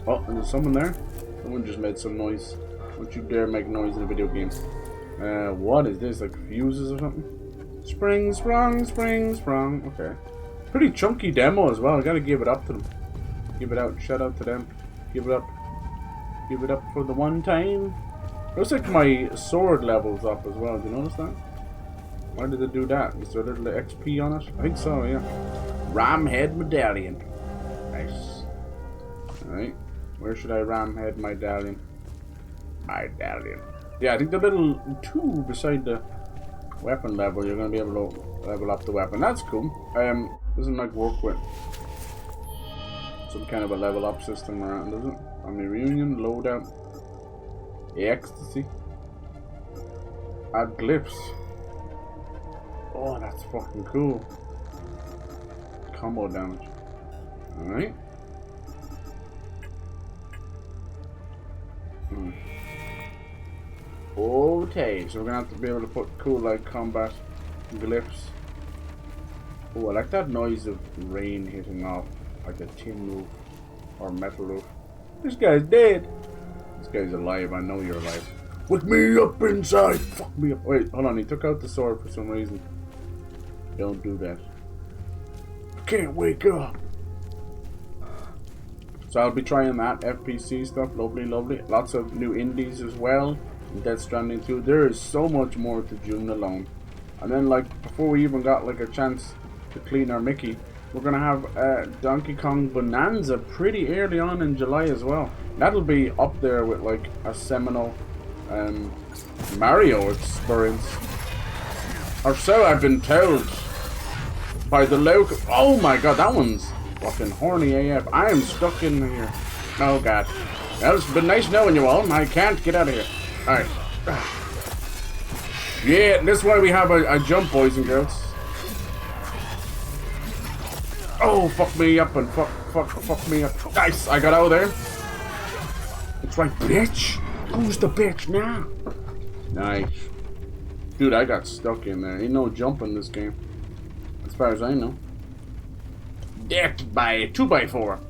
[SPEAKER 1] Oh, and there's someone there. Someone just made some noise. Don't you dare make noise in a video game. What is this? Like fuses or something? Spring sprung, spring sprung. Okay. Pretty chunky demo as well. I gotta give it up to them. Give it out. Shout out to them. Give it up. Give it up for the one time. Looks like my sword level's up as well. Do you notice that? Why did it do that? Is there a little XP on it? I think so, yeah. Ram head medallion. Nice. Alright. Where should I ram head medallion? Medallion. Yeah, I think the little 2 beside the weapon level, you're going to be able to level up the weapon. That's cool. Doesn't like work with some kind of a level up system around, does it? On the reunion, loadout. Ecstasy. Add glyphs. Oh, that's fucking cool. Combo damage. Alright. Okay, so we're gonna have to be able to put cool like combat glyphs. Oh, I like that noise of rain hitting off like a tin roof or metal roof. This guy's dead. This guy's alive. I know you're alive. Put me up inside. Fuck me up. Wait, hold on. He took out the sword for some reason. Don't do that. I can't wake up. So I'll be trying that FPC stuff. Lovely, lovely. Lots of new indies as well. Death Stranding 2. There is so much more to June alone. And then, like, before we even got like a chance to clean our Mickey, we're gonna have Donkey Kong Bonanza pretty early on in July as well. That'll be up there with like a seminal Mario experience. Or so I've been told by the local. Oh my god, that one's fucking horny AF. I am stuck in here. Oh god. Well, it's been nice knowing you all. I can't get out of here. Alright. Yeah, this is why we have a jump, boys and girls. Oh, fuck me up and fuck me up. Nice, I got out of there. That's right, bitch. Who's the bitch now? Nice. Dude, I got stuck in there. Ain't no jumping this game. As far as I know. Death by 2x4.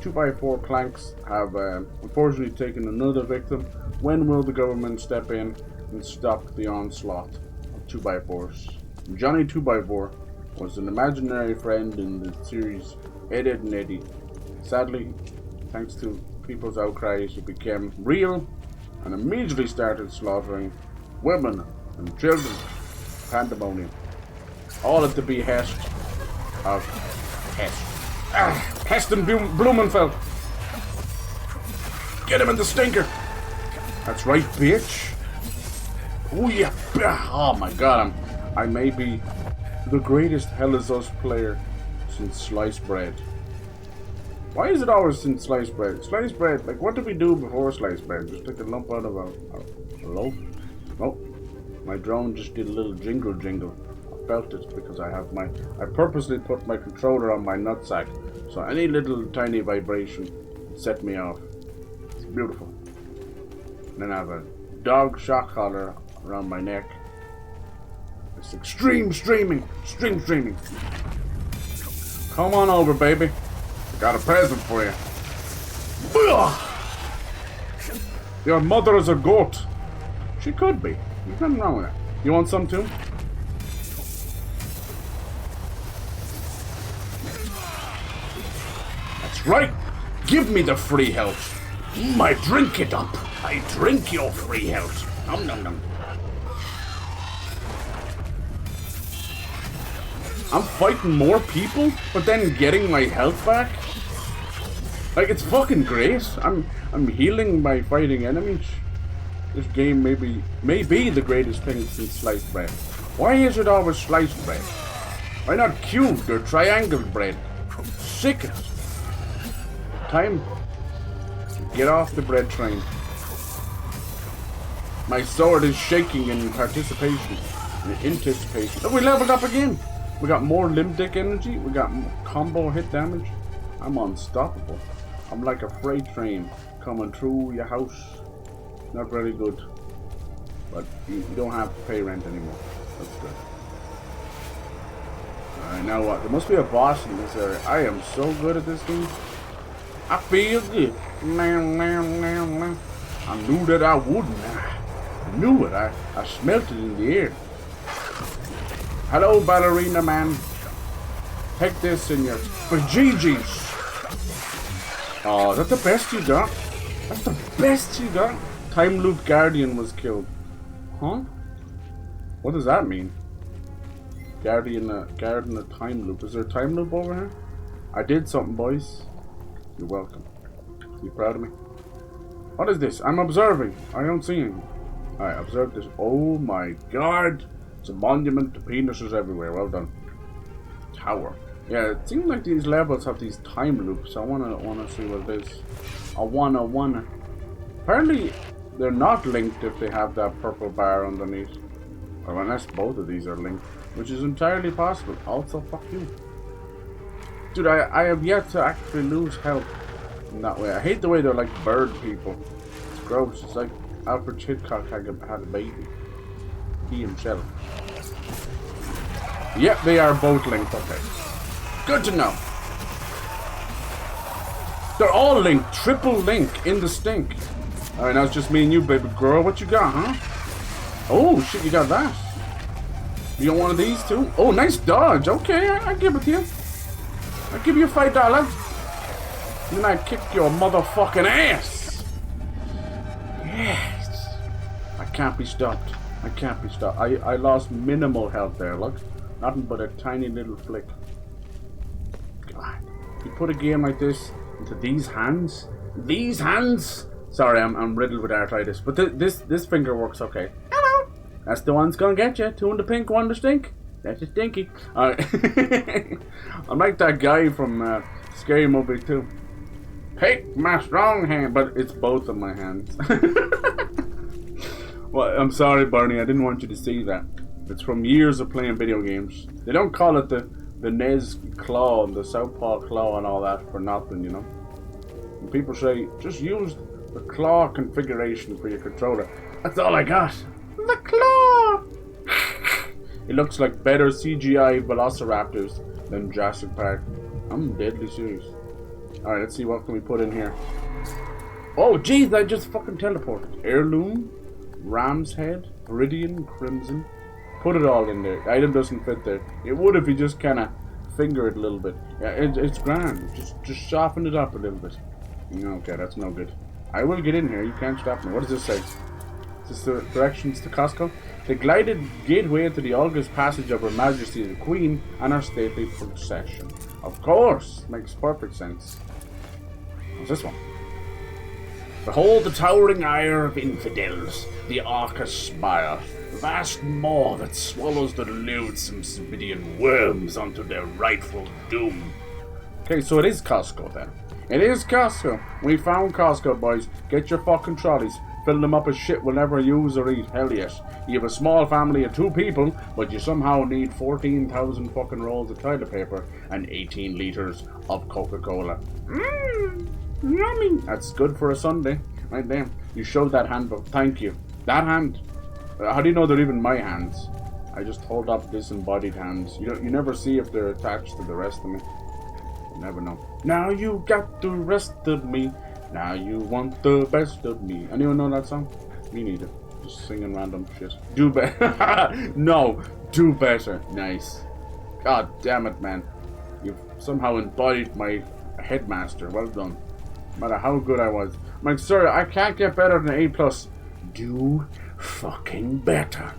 [SPEAKER 1] 2x4 planks have unfortunately taken another victim. When will the government step in and stop the onslaught of 2x4s? Johnny 2x4 was an imaginary friend in the series Ed, Edd and Eddy. Sadly, thanks to people's outcries, it became real and immediately started slaughtering women and children. Pandemonium. All at the behest of Pest. Pest and Blumenfeld. Get him in the stinker. That's right, bitch. Oh yeah. Oh my god, I may be the greatest Hell Is Us player since sliced bread? Why is it always since sliced bread? Sliced bread, like what did we do before sliced bread? Just take a lump out of a loaf? Oh, my drone just did a little jingle. I felt it because I purposely put my controller on my nutsack, so any little tiny vibration set me off. It's beautiful. And then I have a dog shock collar around my neck. It's extreme streaming. Come on over, baby. I got a present for you. Your mother is a goat. She could be. There's nothing wrong with that. You want some too? That's right. Give me the free health. I drink it up. I drink your free health. Nom nom nom. I'm fighting more people, but then getting my health back? Like, it's fucking great. I'm healing by fighting enemies. This game may be the greatest thing since sliced bread. Why is it always sliced bread? Why not cubed or triangle bread? Sickest. Time to get off the bread train. My sword is shaking in participation, in anticipation. Oh, we leveled up again. We got more limbic energy. We got combo hit damage. I'm unstoppable. I'm like a freight train coming through your house. Not very good. But you don't have to pay rent anymore. That's good. Alright, now what? There must be a boss in this area. I am so good at this game. I feel good. I knew that I wouldn't. I knew it. I smelt it in the air. Hello, ballerina man. Take this in your bejeejies. Oh, is that the best you got? That's the best you got? Time Loop Guardian was killed. Huh? What does that mean? Guardian a time loop. Is there a time loop over here? I did something, boys. You're welcome. You proud of me? What is this? I'm observing. I don't see anything. Alright, observe this. Oh my god. It's a monument to penises everywhere. Well done. Tower. Yeah, it seems like these levels have these time loops. I wanna see what it is. I wanna. Apparently, they're not linked if they have that purple bar underneath. Or unless both of these are linked, which is entirely possible. Also, fuck you. Dude, I have yet to actually lose health in that way. I hate the way they're like bird people. It's gross. It's like Alfred Hitchcock had a baby. He himself. Yep, they are both linked. Okay. Good to know. They're all linked. Triple link in the stink. Alright, now it's just me and you, baby girl. What you got, huh? Oh, shit, you got that. You don't want one of these, too? Oh, nice dodge. Okay, I'll give it to you. I'll give you $5. Then I kick your motherfucking ass. Yes. I can't be stopped. I lost minimal health there, look. Nothing but a tiny little flick. God. You put a game like this into these hands? Sorry, I'm riddled with arthritis, but this finger works okay. Hello! That's the one's gonna get you. Two in the pink, one to stink. That's a stinky. Alright. I'm like that guy from Scary Movie 2. Take my strong hand, but it's both of my hands. Well, I'm sorry, Barney, I didn't want you to see that. It's from years of playing video games. They don't call it the NES claw and the Southpaw claw and all that for nothing, you know. And people say, just use the claw configuration for your controller. That's all I got. The claw! It looks like better CGI velociraptors than Jurassic Park. I'm deadly serious. Alright, let's see what can we put in here. Oh, jeez, I just fucking teleported. Heirloom, Ram's Head, Viridian, Crimson. Put it all in there. The item doesn't fit there. It would if you just kind of finger it a little bit. Yeah, it's grand. Just soften it up a little bit. Okay, that's no good. I will get in here. You can't stop me. What does this say? Is this the directions to Costco? The glided gateway into the august passage of Her Majesty the Queen and her stately procession. Of course! Makes perfect sense. What's this one? Behold the towering ire of infidels, the Arcus spire, vast maw that swallows the loathsome Smidian worms unto their rightful doom. Okay, so it is Costco then. It is Costco. We found Costco, boys. Get your fucking trolleys. Fill them up as shit we'll never use or eat. Hell yes. You have a small family of 2 people, but you somehow need 14,000 fucking rolls of toilet paper and 18 litres of Coca-Cola. Yummy. That's good for a Sunday. Right there. You showed that handbook. Thank you. That hand. How do you know they're even my hands? I just hold up disembodied hands. You never see if they're attached to the rest of me. You never know. Now you got the rest of me. Now you want the best of me. Anyone know that song? Me neither. Just singing random shit. Do better. No. Do better. Nice. God damn it, man. You've somehow embodied my headmaster. Well done. No matter how good I was. I'm like, sir, I can't get better than A+. Do fucking better.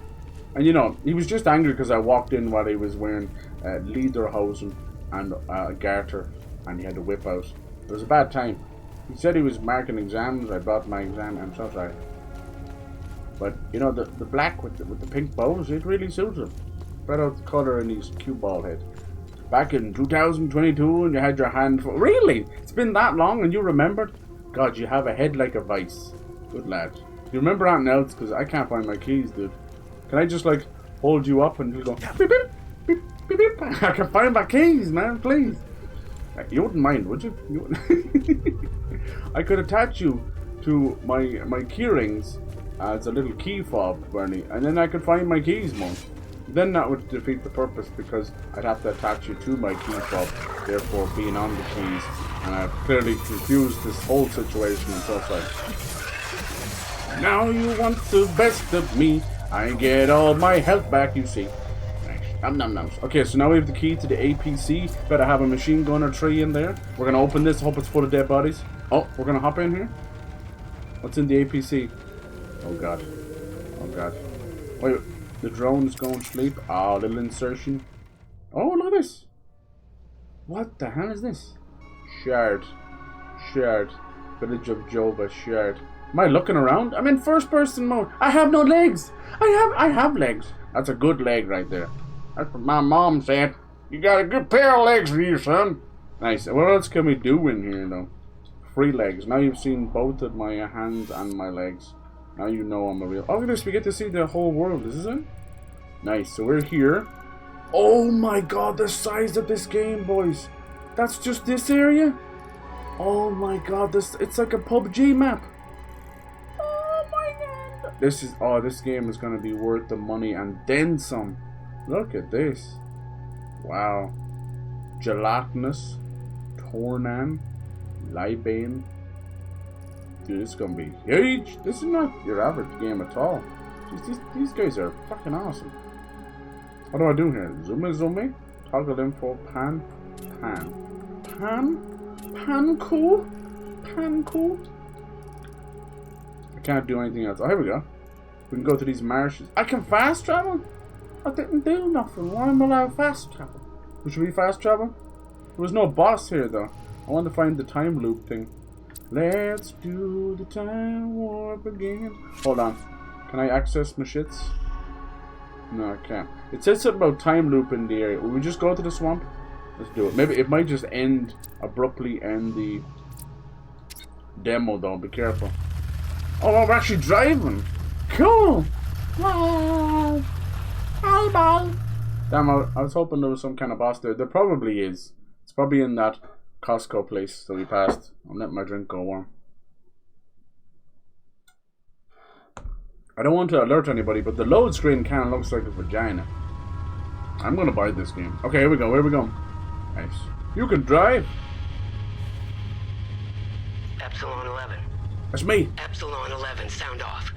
[SPEAKER 1] And you know, he was just angry because I walked in while he was wearing lederhosen and a garter, and he had to whip out. It was a bad time. He said he was marking exams. I bought my exam. I'm so sorry. But you know, the black with the pink bows, it really suits him. Spread out the color in his cue ball head. Back in 2022, and you had your hand full. Really? It's been that long, and you remembered? God, you have a head like a vice. Good lad. Do you remember anything else? Because I can't find my keys, dude. Can I just like hold you up and you go beep, beep, beep, beep, beep. I can find my keys, man. Please. You wouldn't mind, would you? I could attach you to my key rings as a little key fob, Bernie, and then I could find my keys, man. Then that would defeat the purpose because I'd have to attach you to my key fob, therefore being on the keys, and I've clearly confused this whole situation. I'm so sorry. Now you want the best of me. I get all my health back, you see. Nom nom noms. Okay, so now we have the key to the APC. Better have a machine gun or tree in there. We're gonna open this. Hope it's full of dead bodies. Oh, we're gonna hop in here. What's in the APC? Oh god. Oh god. Wait, the drone is going to sleep. Ah, little insertion. Oh, look at this. What the hell is this? Shard. Shard. Village of Jova. Shard. Am I looking around? I'm in first person mode. I have no legs. I have legs. That's a good leg right there. That's what my mom said. You got a good pair of legs for you, son. Nice. What else can we do in here, though? Free legs. Now you've seen both of my hands and my legs. Now you know I'm a real... Oh, look at this. We get to see the whole world. This is it? Nice. So we're here. Oh my god, the size of this game, boys. That's just this area? Oh my god, it's like a PUBG map. Oh my god. This game is going to be worth the money and then some. Look at this. Wow. Gelatinous. Tornan. Libane. Dude, this is gonna be huge. This is not your average game at all. Jeez, these guys are fucking awesome. What do I do here? Zoom. Toggle info. Pan cool. I can't do anything else. Oh, here we go. We can go to these marshes. I can fast travel? I didn't do nothing. Why am I allowed fast travel? Should we fast travel? There was no boss here though. I want to find the time loop thing. Let's do the time warp again. Hold on. Can I access my shits? No, I can't. It says something about time loop in the area. Will we just go to the swamp? Let's do it. Maybe it might just abruptly end the demo though. Be careful. Oh, we're actually driving. Cool. Wow. Bye. Damn, I was hoping there was some kind of boss there. There probably is. It's probably in that Costco place that we passed. I'm letting my drink go warm. I don't want to alert anybody, but the load screen kind of looks like a vagina. I'm gonna buy this game. Okay, here we go. Where we going? Nice. You can drive.
[SPEAKER 6] Epsilon 11.
[SPEAKER 1] That's me.
[SPEAKER 6] Epsilon 11, sound off.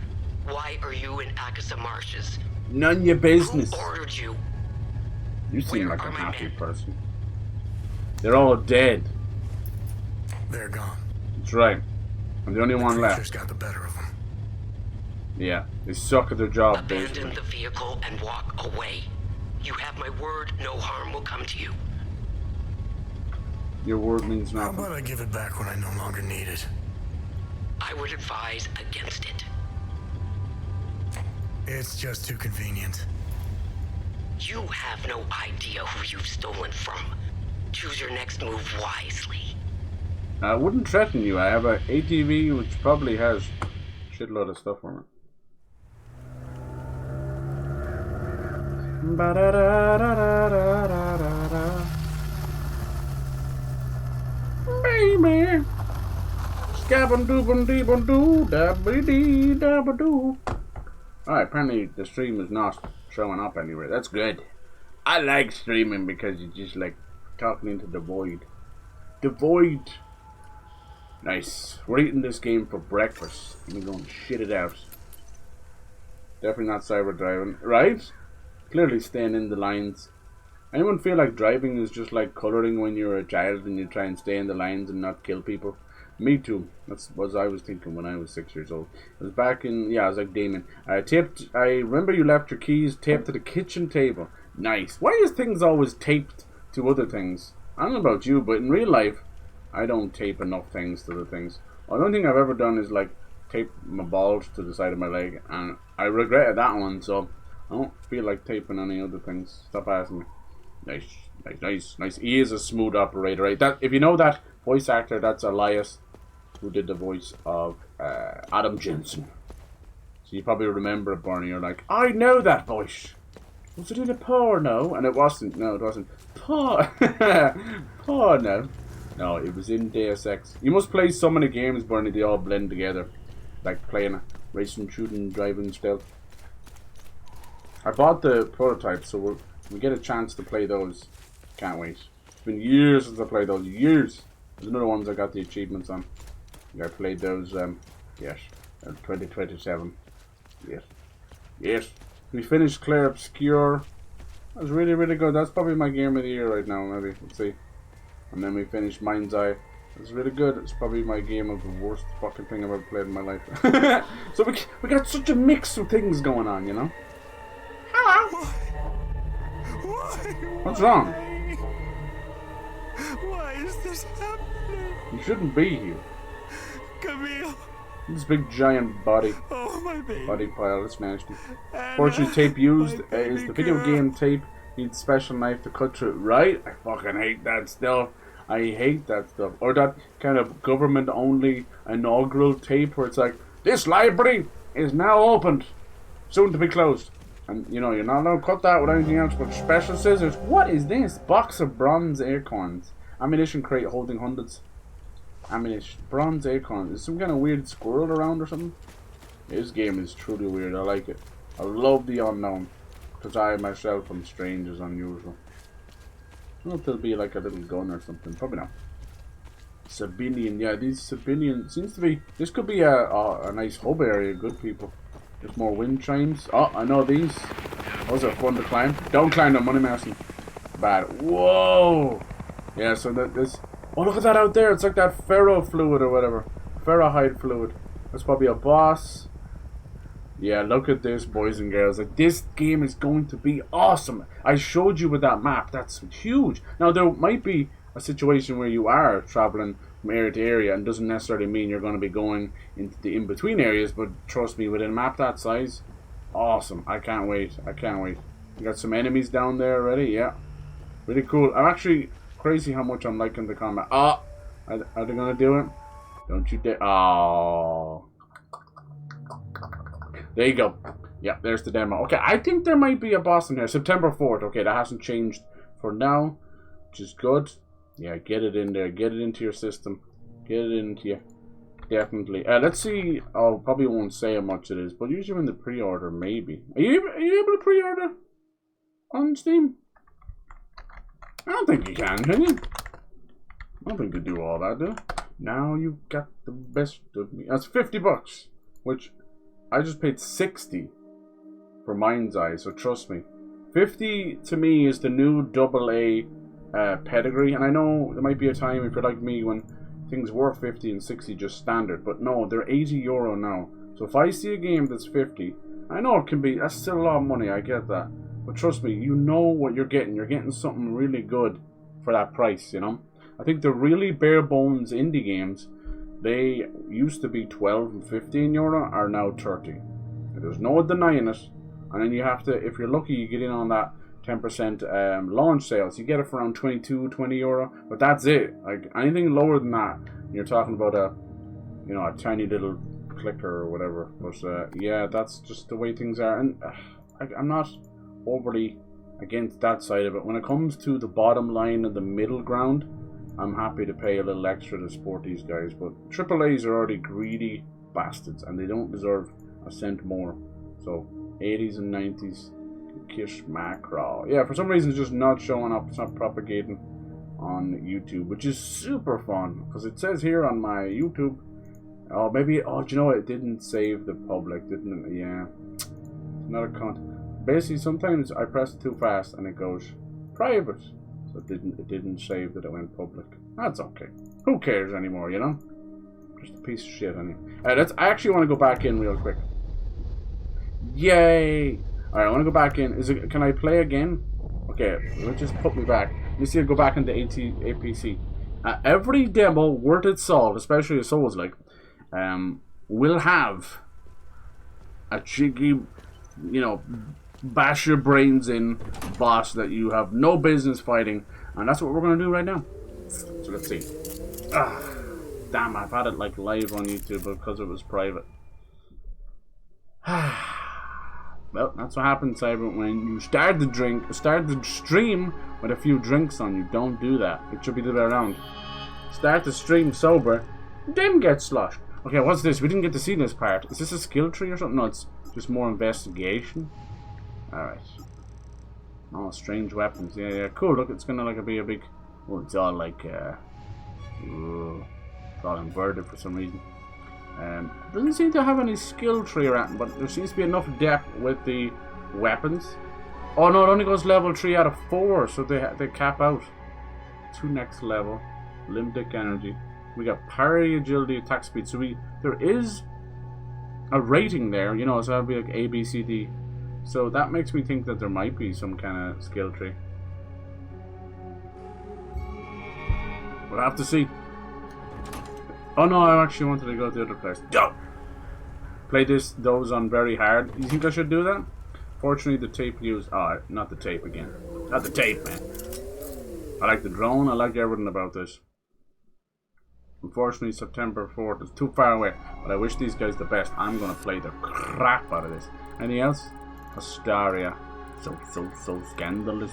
[SPEAKER 6] Why are you in Akasa Marshes?
[SPEAKER 1] None of your business.
[SPEAKER 6] Who ordered you?
[SPEAKER 1] You seem
[SPEAKER 6] Where
[SPEAKER 1] like
[SPEAKER 6] are
[SPEAKER 1] a
[SPEAKER 6] my
[SPEAKER 1] happy
[SPEAKER 6] men?
[SPEAKER 1] person. They're all dead.
[SPEAKER 3] They're gone.
[SPEAKER 1] That's right. I'm the only one
[SPEAKER 3] Creatures
[SPEAKER 1] left.
[SPEAKER 3] got the better of them.
[SPEAKER 1] Yeah, they suck at their job,
[SPEAKER 6] Abandon
[SPEAKER 1] basically.
[SPEAKER 6] the vehicle and walk away. You have my word, no harm will come to you.
[SPEAKER 1] Your word means
[SPEAKER 3] How
[SPEAKER 1] nothing.
[SPEAKER 3] about I give it back when I no longer need it?
[SPEAKER 6] I would advise against it.
[SPEAKER 3] It's just too convenient.
[SPEAKER 6] You have no idea who you've stolen from. Choose your next move wisely.
[SPEAKER 1] I wouldn't threaten you. I have a ATV which probably has a shitload of stuff on it. Baby, scabandoo dabba-dee dabba-doo. Alright, apparently the stream is not showing up anywhere. That's good. I like streaming because you just like talking into the void. The void. Nice. We're eating this game for breakfast. Let me go and shit it out. Definitely not cyber driving, right? Clearly staying in the lines. Anyone feel like driving is just like colouring when you're a child and you try and stay in the lines and not kill people? Me too. That's what I was thinking when I was 6 years old. I was back in, yeah, I was like Damon. I remember you left your keys taped to the kitchen table. Nice. Why is things always taped to other things? I don't know about you, but in real life, I don't tape enough things to the things. The only thing I've ever done is like tape my balls to the side of my leg, and I regretted that one, so I don't feel like taping any other things. Stop asking me. Nice. He is a smooth operator, right? That, if you know that voice actor, that's Elias, who did the voice of Adam Jensen. So you probably remember it, Barney. You're like, I know that voice. Was it in a porno? And it wasn't. No, it wasn't. Porno. No, it was in Deus Ex. You must play so many games, Barney, they all blend together. Like playing a racing, shooting, driving stealth. I bought the prototype, so we get a chance to play those. Can't wait. It's been years since I played those. Years. There's another ones I got the achievements on. I played those, yes. 2027. Yes. We finished Claire Obscure. That was really, really good. That's probably my game of the year right now, maybe. Let's see. And then we finished Mind's Eye. It's really good. It's probably my game of the worst fucking thing I've ever played in my life. So we got such a mix of things going on, you know? Hello! What's wrong?
[SPEAKER 3] Why is this happening?
[SPEAKER 1] You shouldn't be here.
[SPEAKER 3] Camille.
[SPEAKER 1] This big giant body.
[SPEAKER 3] Oh, my baby.
[SPEAKER 1] Body pile, it's nasty. Fortunately, tape used is the video game tape. Needs special knife to cut through it. Right? I fucking hate that stuff. I hate that stuff. Or that kind of government-only inaugural tape where it's like, this library is now opened. Soon to be closed. And, you know, you're not allowed to cut that with anything else but special scissors. What is this? Box of bronze acorns. Ammunition crate holding hundreds. Ammunition. Bronze acorns. Is some kind of weird squirrel around or something? This game is truly weird. I like it. I love the unknown. Because I myself am strange as unusual. I don't know if there'll be like a little gun or something. Probably not. Sabinian. Yeah, these Sabinian seems to be... This could be a nice hub area. Good people. There's more wind chimes. Oh, I know these. Those are fun to climb. Don't climb them, money mousing. Bad. Whoa! Yeah, so this... Oh, look at that out there. It's like that ferro fluid or whatever. Ferrohide fluid. That's probably a boss. Yeah, look at this, boys and girls. Like, this game is going to be awesome. I showed you with that map. That's huge. Now, there might be a situation where you are traveling from area to area and doesn't necessarily mean you're going to be going into the in-between areas, but trust me, within a map that size, awesome. I can't wait. I can't wait. We got some enemies down there already. Yeah. Really cool. I'm actually crazy how much I'm liking the combat. Ah! Are they going to do it? Don't you dare. Oh. There you go. Yeah, there's the demo. Okay, I think there might be a boss in here. September 4th. Okay, that hasn't changed for now, which is good. Yeah, get it in there. Get it into your system. Get it into you. Definitely. Let's see. Oh, probably won't say how much it is, but usually in the pre-order, maybe. Are you able to pre-order on Steam? I don't think you can you? I don't think you do all that, do you? Now you've got the best of me. That's $50, which... I just paid 60 for Mind's Eye, so trust me. 50 to me is the new AA pedigree, and I know there might be a time if you're like me when things were 50 and 60 just standard, but no, they're €80 now. So if I see a game that's 50, I know it can be, that's still a lot of money, I get that. But trust me, you know what you're getting something really good for that price, you know? I think the really bare bones indie games, They used to be 12 and 15 euro, are now 30. There's no denying it. And then you have to, if you're lucky, you get in on that 10% launch sales. You get it for around 22, 20 euro, but that's it. Like anything lower than that, you're talking about a, you know, a tiny little clicker or whatever. But yeah, that's just the way things are. And I'm not overly against that side of it. When it comes to the bottom line and the middle ground, I'm happy to pay a little extra to support these guys. But AAAs are already greedy bastards, and they don't deserve a cent more. So 80s and 90s, Kish Macro. Yeah, for some reason it's just not showing up. It's not propagating on YouTube, which is super fun because it says here on my YouTube. Oh, maybe. Oh, do you know what? It didn't save the public, didn't it? Yeah, it's not a cunt. Basically, sometimes I press it too fast and it goes private. So it didn't save that it went public. That's okay. Who cares anymore? You know, just a piece of shit. Anyway, I actually want to go back in real quick. Yay! Alright, I want to go back in. Can I play again? Okay, let's just put me back. You see, I go back into APC. Every demo worth its salt, especially a Souls-like, will have a cheeky, you know, bash your brains in boss that you have no business fighting, and that's what we're going to do right now. So let's see. Damn, I've had it like live on YouTube because it was private. Well, that's what happens, Cyber, when you start the stream with a few drinks on you. Don't do that. It should be the other way around. Start the stream sober, then get sloshed. Okay, what's this? We didn't get to see this part. Is this a skill tree or something? No, it's just more investigation. Alright. Oh, strange weapons. Yeah, yeah, cool. Look, it's gonna be a big... Oh, it's all like, it's all inverted for some reason. Doesn't seem to have any skill tree or anything, but there seems to be enough depth with the weapons. Oh no, it only goes level 3 out of 4, so they cap out. 2 next level. Limbic energy. We got parry, agility, attack speed. So there is a rating there, you know, so that'd be like A, B, C, D. So that makes me think that there might be some kind of skill tree. We'll have to see. Oh no, I actually wanted to go to the other place. Go! Play those on very hard. You think I should do that? Fortunately, the tape used... Oh, not the tape again. Not the tape, man. I like the drone. I like everything about this. Unfortunately, September 4th is too far away. But I wish these guys the best. I'm going to play the crap out of this. Anything else? Astaria. So scandalous.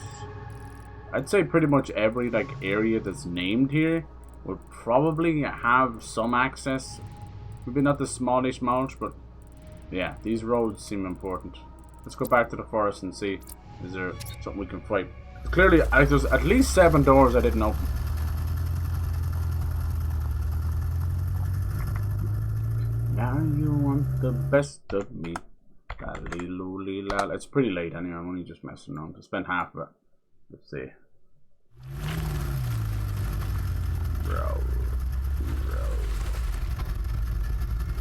[SPEAKER 1] I'd say pretty much every area that's named here will probably have some access. Maybe not the smallish mulch, but yeah, these roads seem important. Let's go back to the forest and see, is there something we can fight? Clearly, there's at least 7 doors I didn't open. Now you want the best of me. It's pretty late anyway, I'm only just messing around. I spent half of it. Let's see.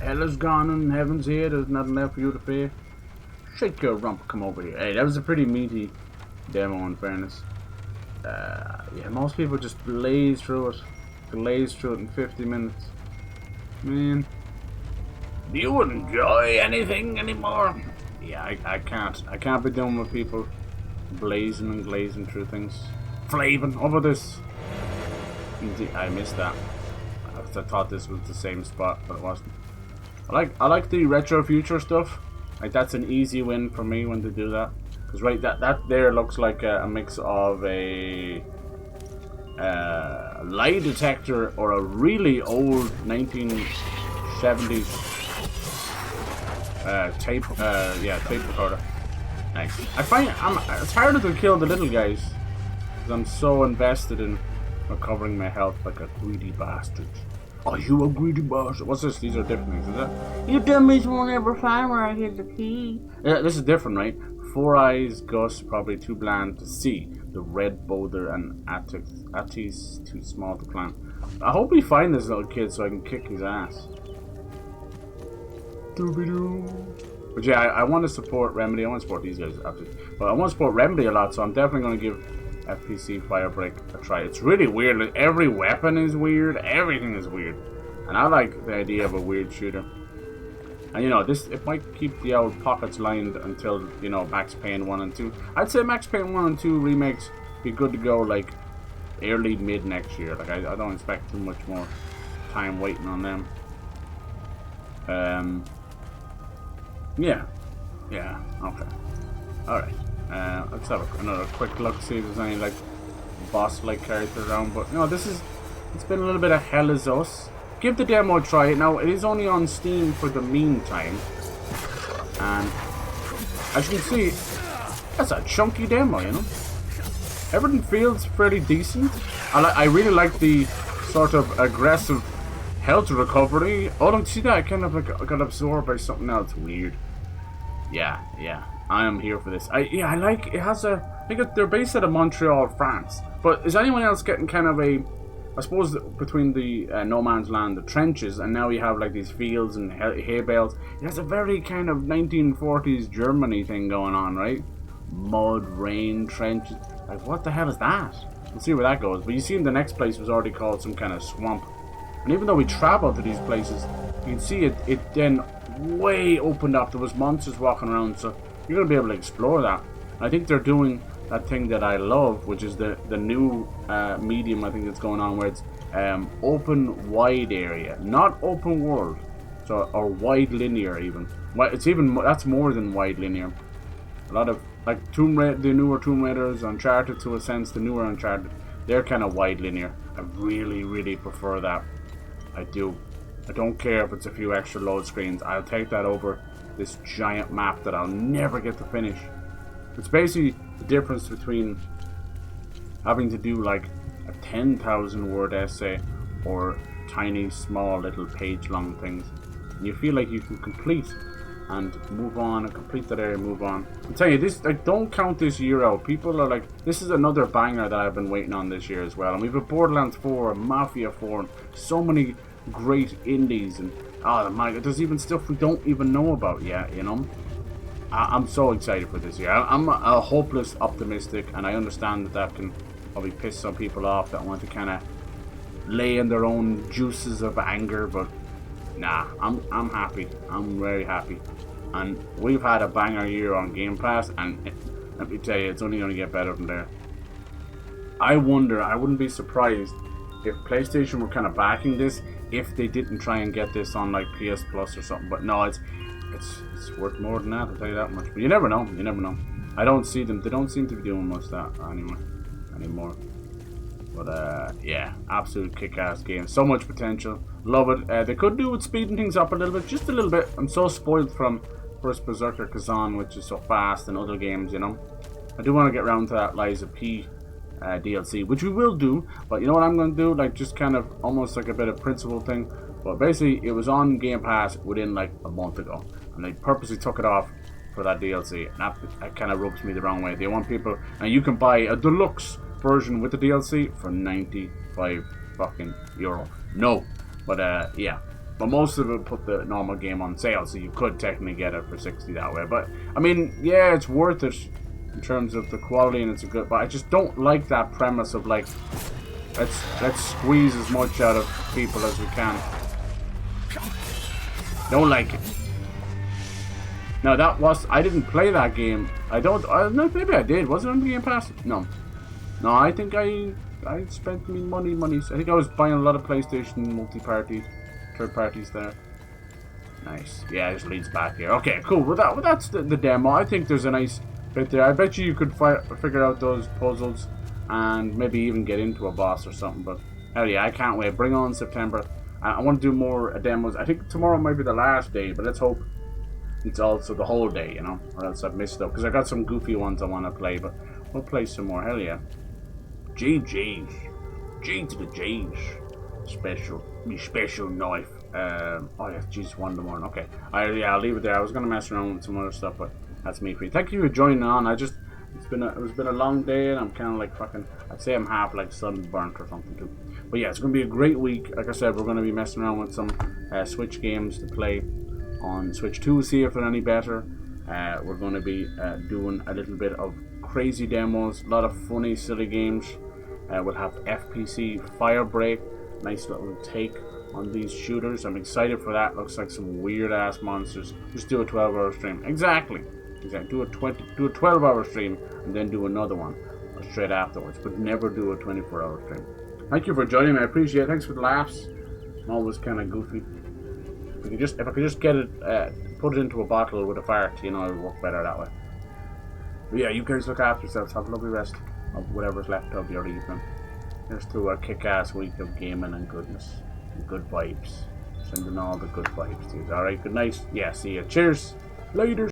[SPEAKER 1] Hell is gone and heaven's here. There's nothing left for you to fear. Shake your rump, come over here. Hey, that was a pretty meaty demo in fairness. Yeah, most people just blaze through it. Glaze through it in 50 minutes. Man, do you enjoy anything anymore? Yeah, I can't. I can't be doing with people blazing and glazing through things. Flavin' over this. I missed that. I thought this was the same spot, but it wasn't. I like the retro future stuff. Like, that's an easy win for me when they do that. Because right, that there looks like a mix of a lie detector or a really old 1970s tape recorder. Nice. I find it's harder to kill the little guys because I'm so invested in recovering my health like a greedy bastard. Are you a greedy bastard? What's this? These are different things, is it? You dummies won't ever find where I hid the key. Yeah, this is different, right? 4 Eyes, Gus, probably too bland to see. The Red Boulder and Attis too small to climb. I hope we find this little kid so I can kick his ass. But yeah, I want to support Remedy. I want to support these guys, absolutely. But I want to support Remedy a lot, so I'm definitely going to give FPC Firebreak a try. It's really weird. Like, every weapon is weird. Everything is weird. And I like the idea of a weird shooter. And you know, it might keep the old pockets lined until, you know, Max Payne 1 and 2. I'd say Max Payne 1 and 2 remakes be good to go, like, early, mid next year. Like, I don't expect too much more time waiting on them. Yeah, okay. Alright. Let's have another quick look, see if there's any, like, boss-like characters around. But, no, it's been a little bit of Hell Is Us. Give the demo a try. Now, it is only on Steam for the meantime. And, as you can see, that's a chunky demo, you know? Everything feels pretty decent. I really like the sort of aggressive health recovery. Oh, don't you see that? I kind of like got absorbed by something else weird. Yeah. I am here for this. I like it. Has a. I think they're based out of Montreal, France. But is anyone else getting kind of a? I suppose between the no man's land, the trenches, and now you have like these fields and hay bales. It has a very kind of 1940s Germany thing going on, right? Mud, rain, trenches. Like, what the hell is that? We'll see where that goes. But you see, the next place was already called some kind of swamp. And even though we traveled to these places, you can see it then way opened up. There was monsters walking around, so you're going to be able to explore that. I think they're doing that thing that I love, which is the new medium, I think, that's going on, where it's open wide area, not open world, so, or wide linear even. It's even, that's more than wide linear. A lot of, like, the newer Tomb Raiders, Uncharted to a sense, the newer Uncharted, they're kind of wide linear. I really prefer that. I do. I don't care if it's a few extra load screens. I'll take that over this giant map that I'll never get to finish. It's basically the difference between having to do like a 10,000 word essay or tiny, small, little page-long things. And you feel like you can complete and move on and complete that area and move on. I'll tell you, this, like, don't count this year out. People are like, this is another banger that I've been waiting on this year as well. And we've a Borderlands 4, a Mafia 4, and so many great indies, and oh my god, there's even stuff we don't even know about yet, you know. I'm so excited for this year. I'm a hopeless optimistic, and I understand that can probably piss some people off that want to kind of lay in their own juices of anger, but nah, I'm happy. I'm very happy. And we've had a banger year on Game Pass, and let me tell you, it's only going to get better from there. I wonder, I wouldn't be surprised if PlayStation were kind of backing this, if they didn't try and get this on like PS Plus or something. But no, it's worth more than that, I'll tell you that much. But you never know, you never know. I don't see them, they don't seem to be doing much of that anymore. But yeah, absolute kick-ass game. So much potential. Love it. They could do with speeding things up a little bit, just a little bit. I'm so spoiled from first Berserker Kazan, which is so fast, and other games, you know. I do want to get around to that Liza P DLC, which we will do, but you know what I'm going to do? Like, just kind of almost like a bit of principle thing. But basically, it was on Game Pass within like a month ago, and they purposely took it off for that DLC, and that kind of rubs me the wrong way. They want people, and you can buy a deluxe version with the DLC for 95 fucking euro. No, but yeah. But most of it put the normal game on sale, so you could technically get it for 60 that way. But I mean, yeah, it's worth it in terms of the quality, and it's a good. But I just don't like that premise of like, let's squeeze as much out of people as we can. Don't like it. No, I didn't play that game. No, maybe I did. Was it on the Game Pass? No, I think I spent me money. I think I was buying a lot of PlayStation multi-party, third parties there. Nice. Yeah, it just leads back here. Okay, cool. Well, that's the demo. I think there's a nice bit there. I bet you could figure out those puzzles and maybe even get into a boss or something. But hell yeah, I can't wait. Bring on September. I want to do more demos. I think tomorrow might be the last day, but let's hope it's also the whole day, you know, or else I've missed them. Because I got some goofy ones I want to play, but we'll play some more. Hell yeah. G to the G's. Special knife. Oh yeah, Jesus, Wonder Woman. Okay. Yeah, I'll leave it there. I was gonna mess around with some other stuff, but that's me for you. Thank you for joining on. It's been a long day, and I'm kind of like fucking. I'd say I'm half like sunburnt or something too. But yeah, it's gonna be a great week. Like I said, we're gonna be messing around with some Switch games to play on Switch 2. See if they're any better. We're gonna be doing a little bit of crazy demos, a lot of funny, silly games. We'll have FPC Firebreak, nice little take on these shooters. I'm excited for that. Looks like some weird ass monsters. Just do a 12-hour stream. Exactly. Do a 12-hour stream and then do another one straight afterwards, but never do a 24-hour stream. Thank you for joining me. I appreciate it. Thanks for the laughs. I'm always kind of goofy. If I could just get it, put it into a bottle with a fart, you know, it would work better that way. But yeah, you guys look after yourselves. Have a lovely rest of whatever's left of your evening. Here's to a kick-ass week of gaming and goodness and good vibes. Sending all the good vibes to you. Alright, good night. Yeah, see you. Cheers. Later.